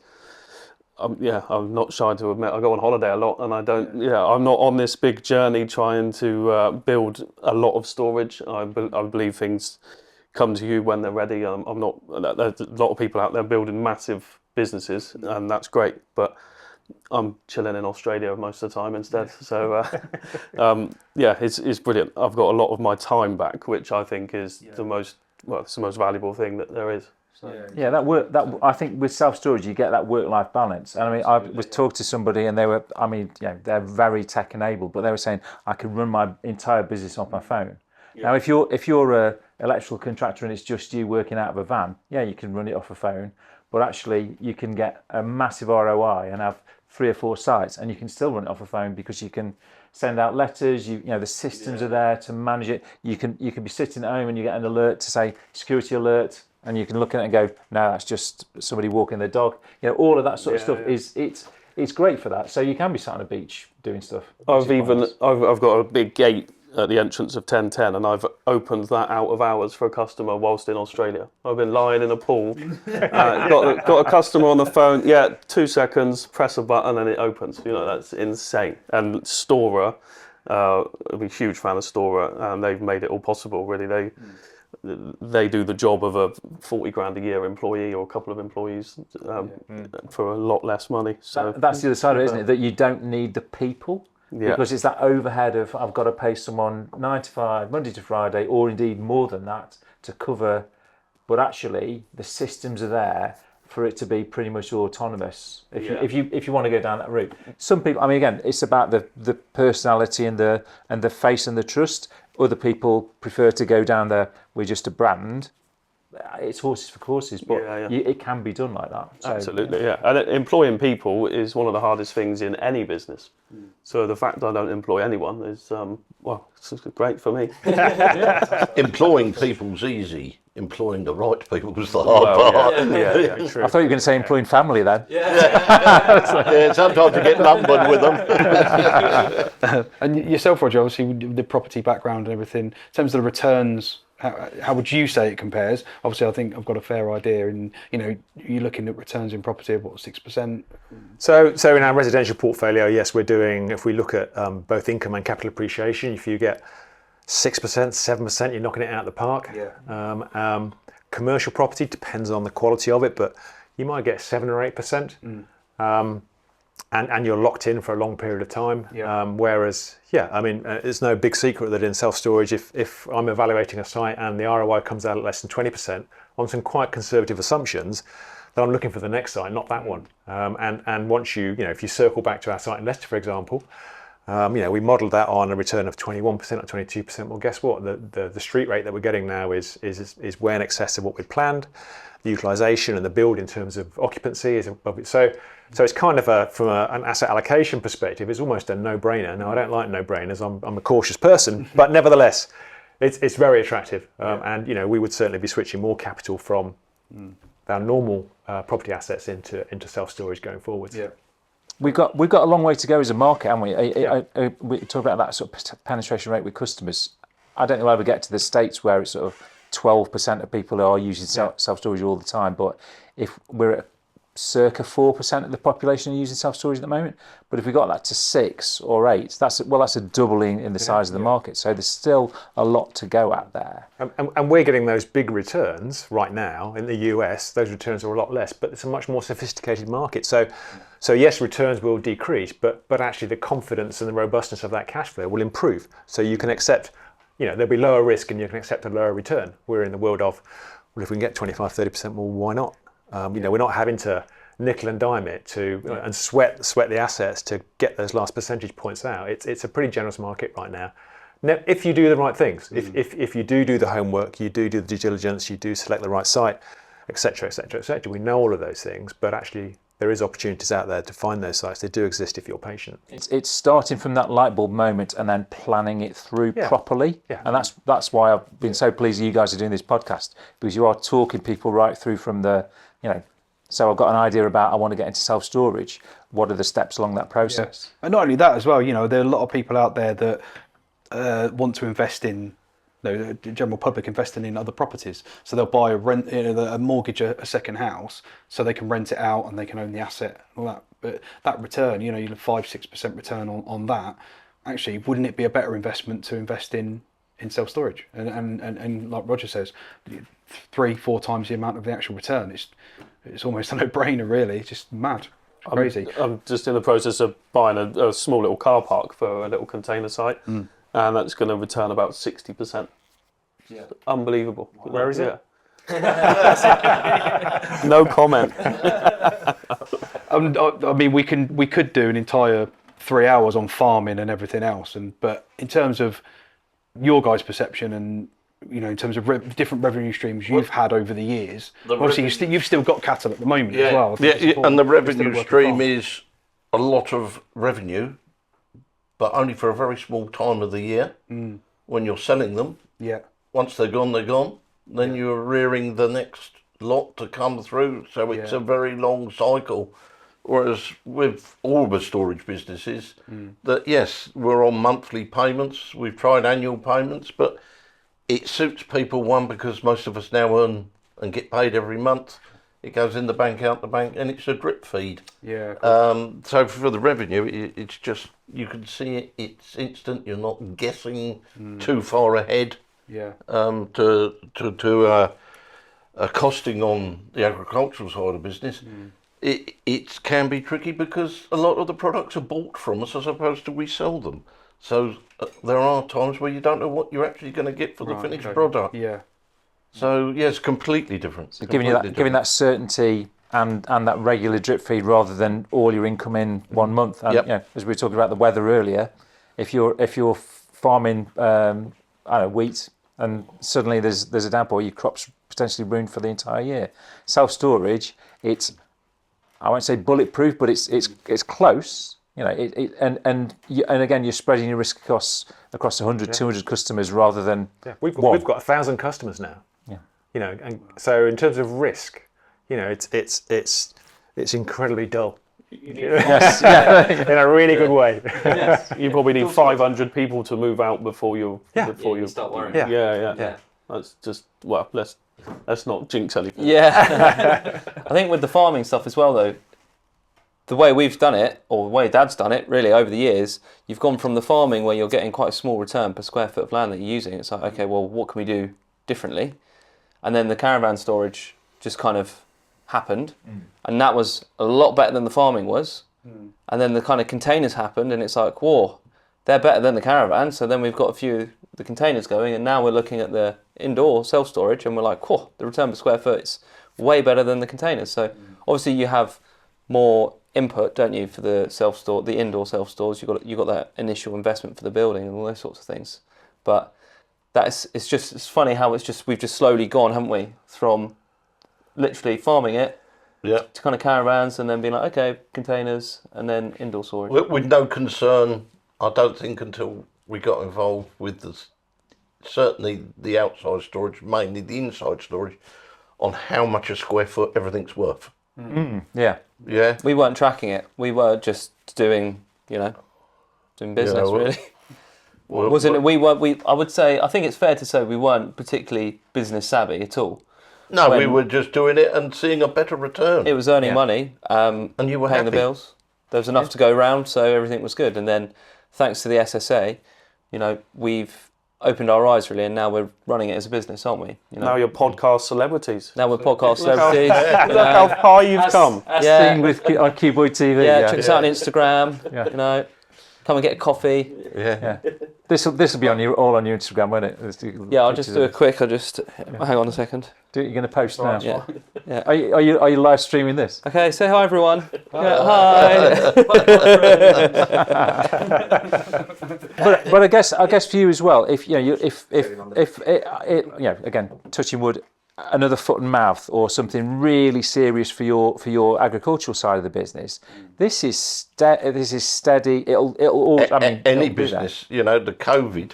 I'm not shy to admit I go on holiday a lot, and I'm not on this big journey trying to build a lot of storage. I believe things come to you when they're ready. There's a lot of people out there building massive businesses, and that's great, but I'm chilling in Australia most of the time instead. So, it's brilliant. I've got a lot of my time back, which I think is it's the most valuable thing that there is. So. Yeah, I think with self-storage you get that work-life balance. And I mean, I was talking to somebody, and they're very tech-enabled, but they were saying I can run my entire business off my phone. Yeah. Now, if you're a electrical contractor and it's just you working out of a van, you can run it off a phone. But actually, you can get a massive ROI and have 3 or 4 sites, and you can still run it off a phone because you can send out letters. The systems are there to manage it. You can be sitting at home and you get an alert to say security alert, and you can look at it and go, no, that's just somebody walking their dog. All of that sort of stuff it's great for that. So you can be sat on a beach doing stuff. I've got a big gate at the entrance of 1010, and I've opened that out of hours for a customer whilst in Australia. I've been lying in a pool, got a customer on the phone, 2 seconds, press a button and it opens. That's insane. And Storer, I'm a huge fan of Storer, and they've made it all possible, really. They do the job of a 40 grand a year employee or a couple of employees for a lot less money. So that's the other side of it, isn't it? That you don't need the people. Yeah. Because it's that overhead of I've got to pay someone 9 to 5, Monday to Friday, or indeed more than that to cover. But actually, the systems are there for it to be pretty much autonomous. If you want to go down that route, some people. I mean, again, it's about the personality and the face and the trust. Other people prefer to go down we're just a brand. It's horses for courses, but it can be done like that. So, absolutely, And employing people is one of the hardest things in any business. So the fact that I don't employ anyone is, it's great for me. Employing people's easy. Employing the right people was the hard part. True. I thought you were going to say employing family then. Sometimes you get lumbered with them. And yourself, Roger, obviously with the property background and everything, in terms of the returns how would you say it compares? Obviously, I think I've got a fair idea. And you're looking at returns in property of what, 6%? So in our residential portfolio, yes, we're doing. If we look at both income and capital appreciation, if you get 6%, 7%, you're knocking it out of the park. Yeah. Commercial property depends on the quality of it, but you might get 7 or 8%. And you're locked in for a long period of time. Yeah. Whereas, it's no big secret that in self-storage, if I'm evaluating a site and the ROI comes out at less than 20%, on some quite conservative assumptions, then I'm looking for the next site, not that one. And once if you circle back to our site in Leicester, for example, we modelled that on a return of 21% or 22%. Well, guess what? The street rate that we're getting now is way in excess of what we'd planned. The utilisation and the build in terms of occupancy is above it. So it's kind of from an asset allocation perspective, it's almost a no-brainer. Now, I don't like no-brainers. I'm a cautious person, but nevertheless, it's very attractive. And we would certainly be switching more capital from our normal property assets into self-storage going forward. Yeah. We've got a long way to go as a market, haven't we? We talk about that sort of penetration rate with customers. I don't think we'll ever get to the States where it's sort of 12% of people are using self-storage all the time. But if we're at circa 4% of the population are using self-storage at the moment, but if we got that to 6 or 8, that's a doubling in the size of the market. So there's still a lot to go at there. And we're getting those big returns right now in the US. Those returns are a lot less, but it's a much more sophisticated market. So yes, returns will decrease, but actually the confidence and the robustness of that cash flow will improve. So you can accept, there'll be lower risk and you can accept a lower return. We're in the world of, well, if we can get 25, 30%, well, why not? We're not having to nickel and dime it and sweat the assets to get those last percentage points out. It's a pretty generous market right now. Now, if you do the right things, if you do the homework, you do the due diligence, you do select the right site, etc., etc., etc. We know all of those things, but actually there is opportunities out there to find those sites. They do exist if you're patient. It's starting from that light bulb moment and then planning it through properly. Yeah. And that's why I've been so pleased you guys are doing this podcast, because you are talking people right through from the, so I've got an idea about I want to get into self-storage. What are the steps along that process? Yes. And not only that as well, there are a lot of people out there that want to invest in, the general public investing in other properties. So they'll buy a mortgage a second house so they can rent it out and they can own the asset and all that. But that return, you 5-6% return on that. Actually, wouldn't it be a better investment to invest in self-storage? And like Roger says, 3-4 times the amount of the actual return. It's almost a no-brainer, really. It's just mad. Crazy. I'm just in the process of buying a small little car park for a little container site, and that's going to return about 60%. Yeah, unbelievable. Wow. Where is it? No comment. I mean, we could do an entire 3 hours on farming and everything else, but in terms of your guys' perception and in terms of different revenue streams you've had over the years, obviously you've still got cattle at the moment as well. And the revenue stream is a lot of revenue, but only for a very small time of the year. When you're selling them, once they're gone, they're gone. Then you're rearing the next lot to come through. So it's a very long cycle. Whereas with all the storage businesses, that yes, we're on monthly payments. We've tried annual payments, but it suits people, one, because most of us now earn and get paid every month. It goes in the bank, out the bank, and it's a drip feed. Yeah. So for the revenue, it's just, you can see it, it's instant. You're not guessing too far ahead. Yeah. To costing on the agricultural side of business. It can be tricky because a lot of the products are bought from us as opposed to we sell them. So there are times where you don't know what you're actually going to get for the finished product. Yeah. So yeah, it's completely different. So giving that certainty and that regular drip feed rather than all your income in 1 month. And, as we were talking about the weather earlier, if you're farming wheat and suddenly there's a downpour, your crop's potentially ruined for the entire year. Self-storage, it's, I won't say bulletproof, but it's close. And again, you're spreading your risk across 100, 200 customers rather than we've got 1,000 customers now. Yeah. And so in terms of risk, it's incredibly dull. Yes, in a really good way. Yes. You probably need 500 people to move out before you start worrying. Yeah. That's just, well, let's not jinx anything. Yeah. I think with the farming stuff as well, though, the way we've done it, or the way Dad's done it, really, over the years, you've gone from the farming where you're getting quite a small return per square foot of land that you're using. It's like, okay, well, what can we do differently? And then the caravan storage just kind of happened, and that was a lot better than the farming was. And then the kind of containers happened, and it's like, whoa, they're better than the caravan. So then we've got a few of the containers going, and now we're looking at the indoor self-storage, and we're like, whoa, the return per square foot is way better than the containers. So obviously you have more input, don't you, for the indoor self-stores. You got that initial investment for the building and all those sorts of things. But it's funny how we've just slowly gone, haven't we, from literally farming it to kind of caravans, and then being like, okay, containers, and then indoor storage. With no concern, I don't think, until we got involved with certainly the outside storage, mainly the inside storage, on how much a square foot everything's worth. Yeah. Yeah. We weren't tracking it. We were just doing business, really. I would say, I think it's fair to say we weren't particularly business savvy at all. No, we were just doing it and seeing a better return. It was earning money, and you were paying happy. the bills. There was enough to go around, so everything was good. And then, thanks to the SSA, we've opened our eyes, really, and now we're running it as a business, aren't we? Now you're podcast celebrities. Now we're podcast celebrities. Look how far you've come. As seen with on Kuboid TV. Yeah, check us out on Instagram. Come and get a coffee. Yeah. This will be all on your Instagram, won't it? Yeah, I'll just do a quick. Hang on a second. You're going to post now. Yeah. Are you live streaming this? Okay, say hi, everyone. Hi. But I guess for you as well, if again, touching wood, another foot and mouth or something really serious for your agricultural side of the business, this is steady. It'll all. Any business, the COVID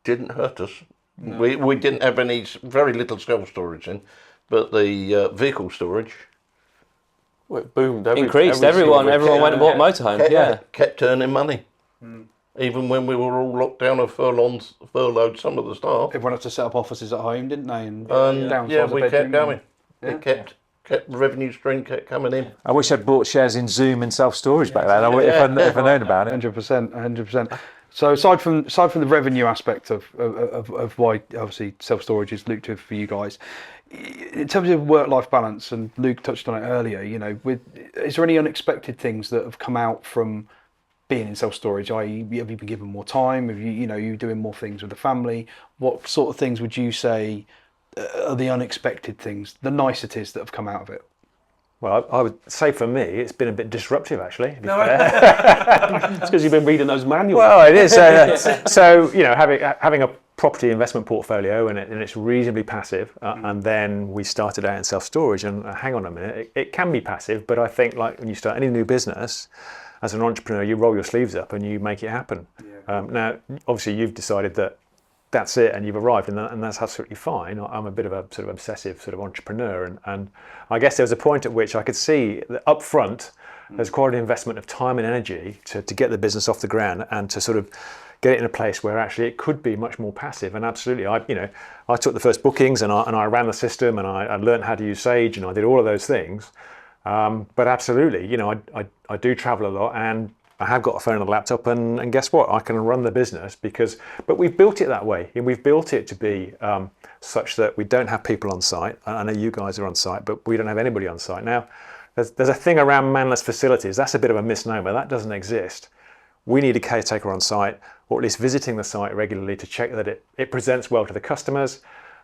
didn't hurt us. No. We didn't have very little self-storage in, but the vehicle storage, well, it boomed. Increased. Everyone went and bought motorhomes. Kept earning money. Even when we were all locked down or furloughed some of the staff. Everyone had to set up offices at home, didn't they? And we kept going. It kept the revenue stream kept coming in. I wish I'd bought shares in Zoom and self-storage back then. If I'd known about it. 100%. So aside from the revenue aspect of why obviously self-storage is lucrative for you guys, in terms of work-life balance, and Luke touched on it earlier, is there any unexpected things that have come out from being in self-storage? i.e., have you been given more time? Have you doing more things with the family? What sort of things would you say are the unexpected things, the niceties that have come out of it? Well, I would say for me, it's been a bit disruptive, actually. To be fair. It's because you've been reading those manuals. Well, it is. So having a property investment portfolio and it's reasonably passive, and then we started out in self-storage. And hang on a minute, it can be passive, but I think like when you start any new business, as an entrepreneur, you roll your sleeves up and you make it happen. Yeah. Now, obviously, you've decided that that's it and you've arrived, and that's absolutely fine. I'm a bit of a sort of obsessive sort of entrepreneur, and I guess there was a point at which I could see that up front there's quite an investment of time and energy to get the business off the ground and to sort of get it in a place where actually it could be much more passive. And absolutely, I took the first bookings and I ran the system and I learned how to use Sage and I did all of those things. But absolutely, I do travel a lot and I have got a phone and a laptop, and guess what? I can run the business but we've built it that way. And we've built it to be such that we don't have people on site. I know you guys are on site, but we don't have anybody on site. Now, there's a thing around manless facilities. That's a bit of a misnomer. That doesn't exist. We need a caretaker on site, or at least visiting the site regularly to check that it presents well to the customers,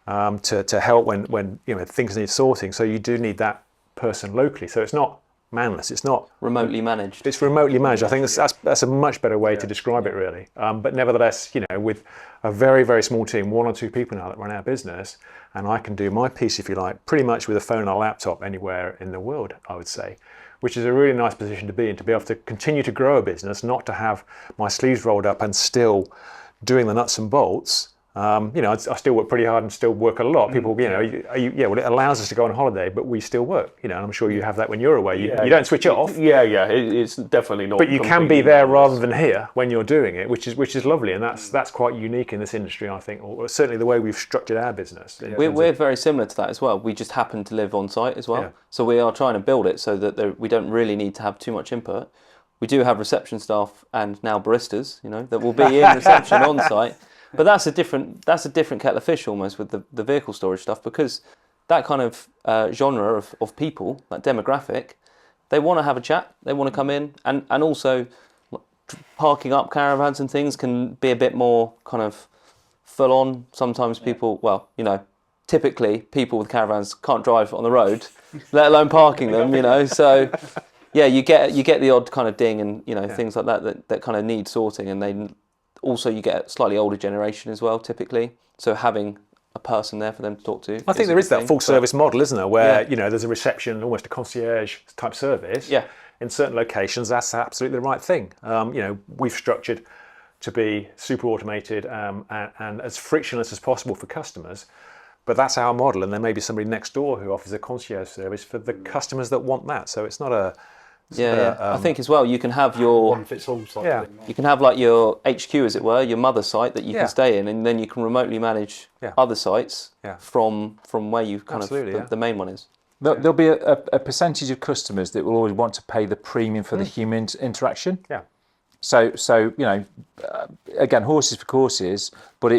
to help when things need sorting. So you do need that person locally. So it's not manless. It's not remotely managed. It's remotely managed. I think that's a much better way to describe it, really. But nevertheless, with a very, very small team, 1 or 2 people now that run our business, and I can do my piece, if you like, pretty much with a phone and a laptop anywhere in the world, I would say, which is a really nice position to be in, to be able to continue to grow a business, not to have my sleeves rolled up and still doing the nuts and bolts I still work pretty hard and still work a lot. People, well, it allows us to go on holiday, but we still work. And I'm sure you have that when you're away. You don't switch it off. Yeah, it's definitely not. But you can be there rather than here when you're doing it, which is lovely, and that's quite unique in this industry, I think, or certainly the way we've structured our business. We're very similar to that as well. We just happen to live on site as well, so we are trying to build it so that we don't really need to have too much input. We do have reception staff and now baristas, that will be in reception on site. But that's a different kettle of fish almost with the vehicle storage stuff, because that kind of genre of people, that demographic, they want to have a chat, they want to come in, and also parking up caravans and things can be a bit more kind of full on. Sometimes people, typically people with caravans can't drive on the road, let alone parking them, so you get the odd kind of ding and things like that kind of need sorting, and they also, you get a slightly older generation as well, typically. So having a person there for them to talk to. I think there is that full service model, isn't there? Where, there's a reception, almost a concierge type service. Yeah. In certain locations, that's absolutely the right thing. We've structured to be super automated and as frictionless as possible for customers. But that's our model. And there may be somebody next door who offers a concierge service for the customers that want that. So it's not a... I think as well, you can have your one fits all sort of thing. You can have like your HQ, as it were, your mother site that you can stay in, and then you can remotely manage other sites from where you kind of the main one is. There'll be a percentage of customers that will always want to pay the premium for the human interaction. Yeah. So again, horses for courses, but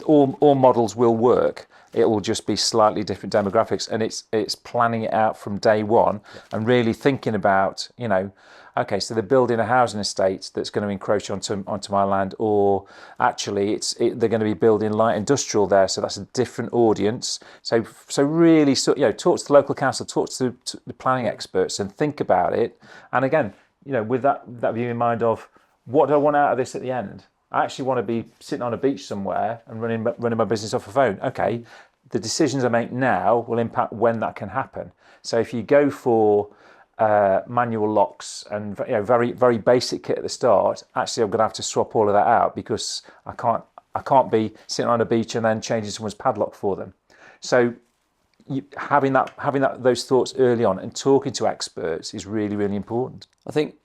all models will work. It will just be slightly different demographics, and it's planning it out from day one and really thinking about, okay, so they're building a housing estate that's going to encroach onto my land, or actually they're going to be building light industrial there, so that's a different audience. So really, talk to the local council, talk to the planning experts, and think about it. And again, with that view in mind of what do I want out of this at the end? I actually want to be sitting on a beach somewhere and running my business off a phone. Okay, the decisions I make now will impact when that can happen. So if you go for manual locks and very very basic kit at the start, actually I'm going to have to swap all of that out, because I can't be sitting on a beach and then changing someone's padlock for them. So having those thoughts early on and talking to experts is really, really important. I think,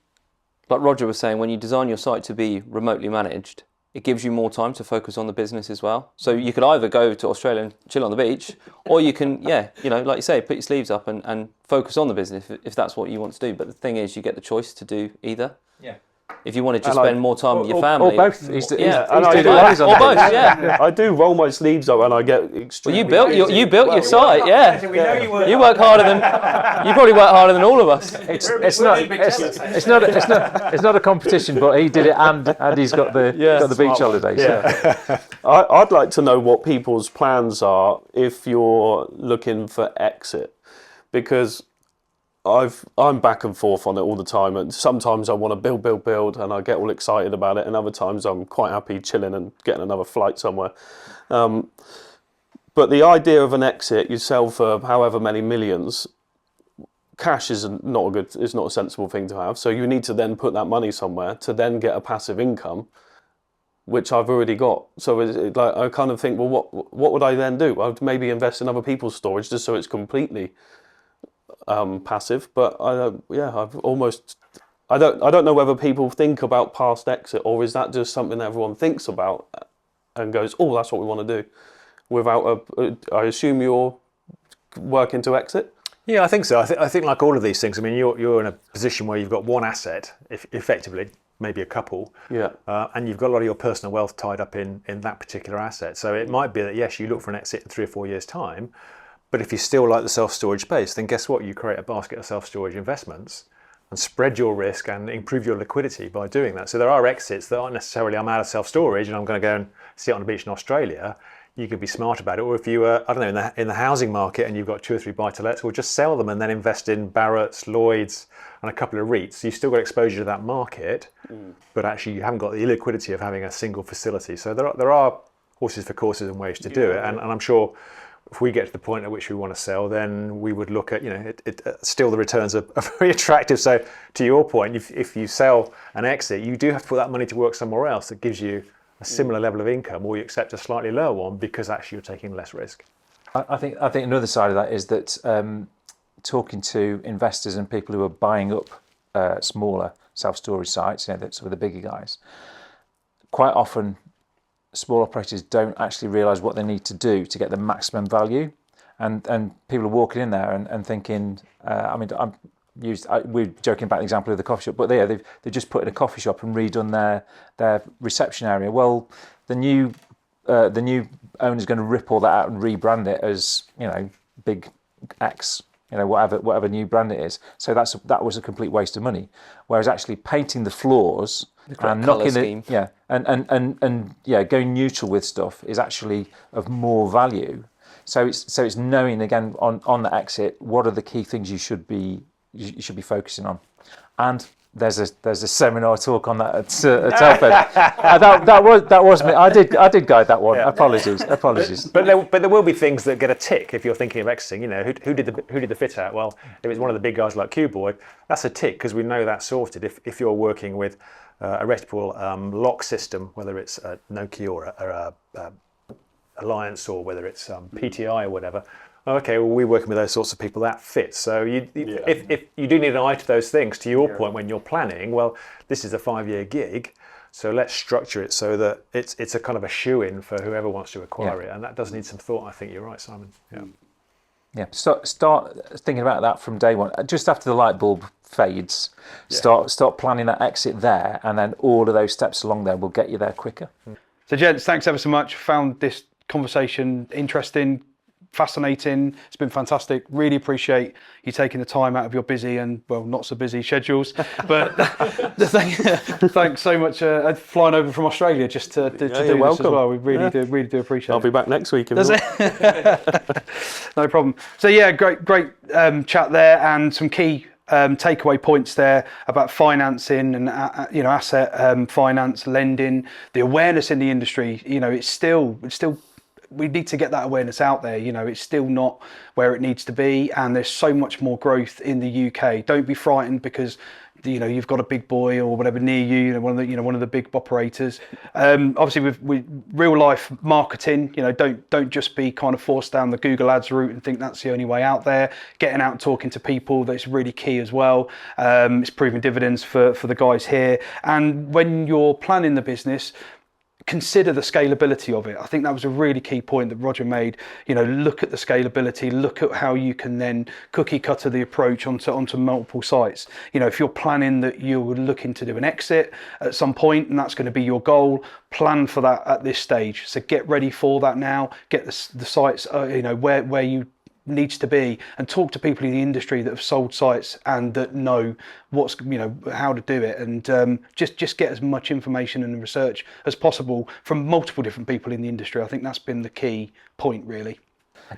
like Roger was saying, when you design your site to be remotely managed, it gives you more time to focus on the business as well. So you could either go to Australia and chill on the beach, or you can, like you say, put your sleeves up and focus on the business if that's what you want to do. But the thing is, you get the choice to do either. Yeah. If you wanted to spend more time with your family. Or both. I do roll my sleeves up and I get extremely you built your site, You work harder than you probably work harder than all of us. It's not a competition, but he did it and he's got the beach holidays. Yeah. I'd like to know what people's plans are if you're looking for exit, because I'm back and forth on it all the time, and sometimes I want to build, and I get all excited about it, and other times I'm quite happy chilling and getting another flight somewhere. But the idea of an exit, you sell for however many millions, cash is not a sensible thing to have. So you need to then put that money somewhere to then get a passive income, which I've already got. So I kind of think, well, what would I then do? I'd maybe invest in other people's storage just so it's completely passive. But I don't know whether people think about past exit, or is that just something that everyone thinks about and goes, oh, that's what we want to do, without I assume you're working to exit? Yeah, I think so. I think like all of these things, I mean, you're in a position where you've got one asset, effectively, maybe a couple, and you've got a lot of your personal wealth tied up in that particular asset. So it might be that, yes, you look for an exit in 3 or 4 years' time, but if you still like the self-storage space, then guess what? You create a basket of self-storage investments and spread your risk and improve your liquidity by doing that. So there are exits that aren't necessarily, I'm out of self-storage and I'm going to go and sit on a beach in Australia. You can be smart about it. Or if you are, in the housing market and you've got 2 or 3 buy-to-lets, well, just sell them and then invest in Barratt's, Lloyd's and a couple of REITs. So you've still got exposure to that market, but actually you haven't got the illiquidity of having a single facility. So there are horses for courses and ways to do it. And I'm sure if we get to the point at which we want to sell, then we would look at, still the returns are very attractive. So to your point, if you sell and exit, you do have to put that money to work somewhere else that gives you a similar level of income, or you accept a slightly lower one because actually you're taking less risk. I think another side of that is that talking to investors and people who are buying up smaller self-storage sites, some of the bigger guys, quite often small operators don't actually realise what they need to do to get the maximum value, and people are walking in there and thinking, we're joking about the example of the coffee shop, but they've just put in a coffee shop and redone their reception area. Well, the new owner's going to rip all that out and rebrand it as Big X, whatever new brand it is. So that was a complete waste of money. Whereas actually painting the floors and knocking it, and going neutral with stuff is actually of more value. So it's knowing again on the exit what are the key things you should be focusing on. And there's a seminar talk on that at Telford. that was me. I did guide that one. Yeah. Apologies. But there will be things that get a tick if you're thinking of exiting. Who did the fit out? Well, if it's one of the big guys like Kuboid, that's a tick because we know that's sorted. If you're working with a reputable lock system, whether it's Nokia or a Alliance, or whether it's PTI or whatever. Okay, well, we're working with those sorts of people, that fits. So if you do need an eye to those things, to your point, when you're planning, well, this is a 5-year gig, so let's structure it so that it's a kind of a shoe-in for whoever wants to acquire it, and that does need some thought. I think you're right, Simon. Yeah. Start thinking about that from day one. Just after the light bulb fades, start planning that exit there, and then all of those steps along there will get you there quicker. So, gents, thanks ever so much. Found this conversation interesting, fascinating. It's been fantastic. Really appreciate you taking the time out of your busy and, well, not so busy schedules. But thanks so much flying over from Australia just to do this as well. We really do appreciate it. I'll be back next week. No problem. So yeah, great chat there, and some key takeaway points there about financing and asset finance, lending, the awareness in the industry. It's still we need to get that awareness out there. It's still not where it needs to be, and there's so much more growth in the UK. Don't be frightened because you've got a big boy or whatever near you, one of the big operators. Obviously with real life marketing, don't just be kind of forced down the Google Ads route and think that's the only way out there. Getting out and talking to people, that's really key as well. It's proving dividends for the guys here. And when you're planning the business, consider the scalability of it. I think that was a really key point that Roger made. Look at the scalability, look at how you can then cookie cutter the approach onto multiple sites. If you're planning that you're looking to do an exit at some point and that's going to be your goal, plan for that at this stage. So get ready for that now, get the sites where you needs to be, and talk to people in the industry that have sold sites and that know what's how to do it, and just get as much information and research as possible from multiple different people in the industry. I think that's been the key point, really.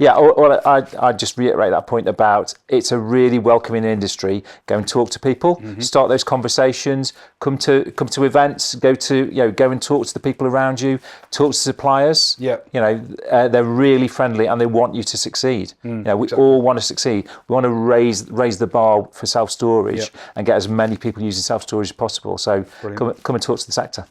Yeah, well, I just reiterate that point about it's a really welcoming industry. Go and talk to people, start those conversations, come to events, go and talk to the people around you, talk to suppliers. Yeah, they're really friendly and they want you to succeed. We all want to succeed. We want to raise the bar for self-storage and get as many people using self-storage as possible. So come and talk to the sector.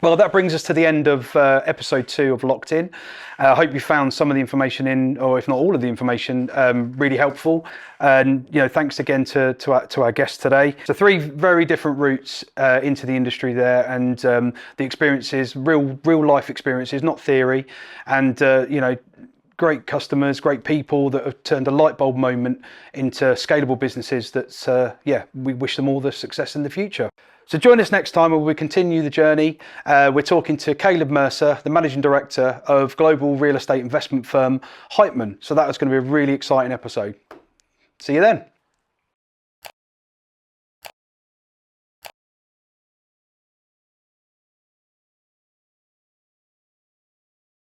Well, that brings us to the end of episode 2 of Locked In. I hope you found some of the information or if not all of the information, really helpful. And thanks again to our guests today. So 3 very different routes into the industry there, and the experiences, real life experiences, not theory, and great customers, great people that have turned a light bulb moment into scalable businesses. We wish them all the success in the future. So join us next time where we continue the journey. We're talking to Caleb Mercer, the Managing Director of global real estate investment firm Heitman. So that is going to be a really exciting episode. See you then.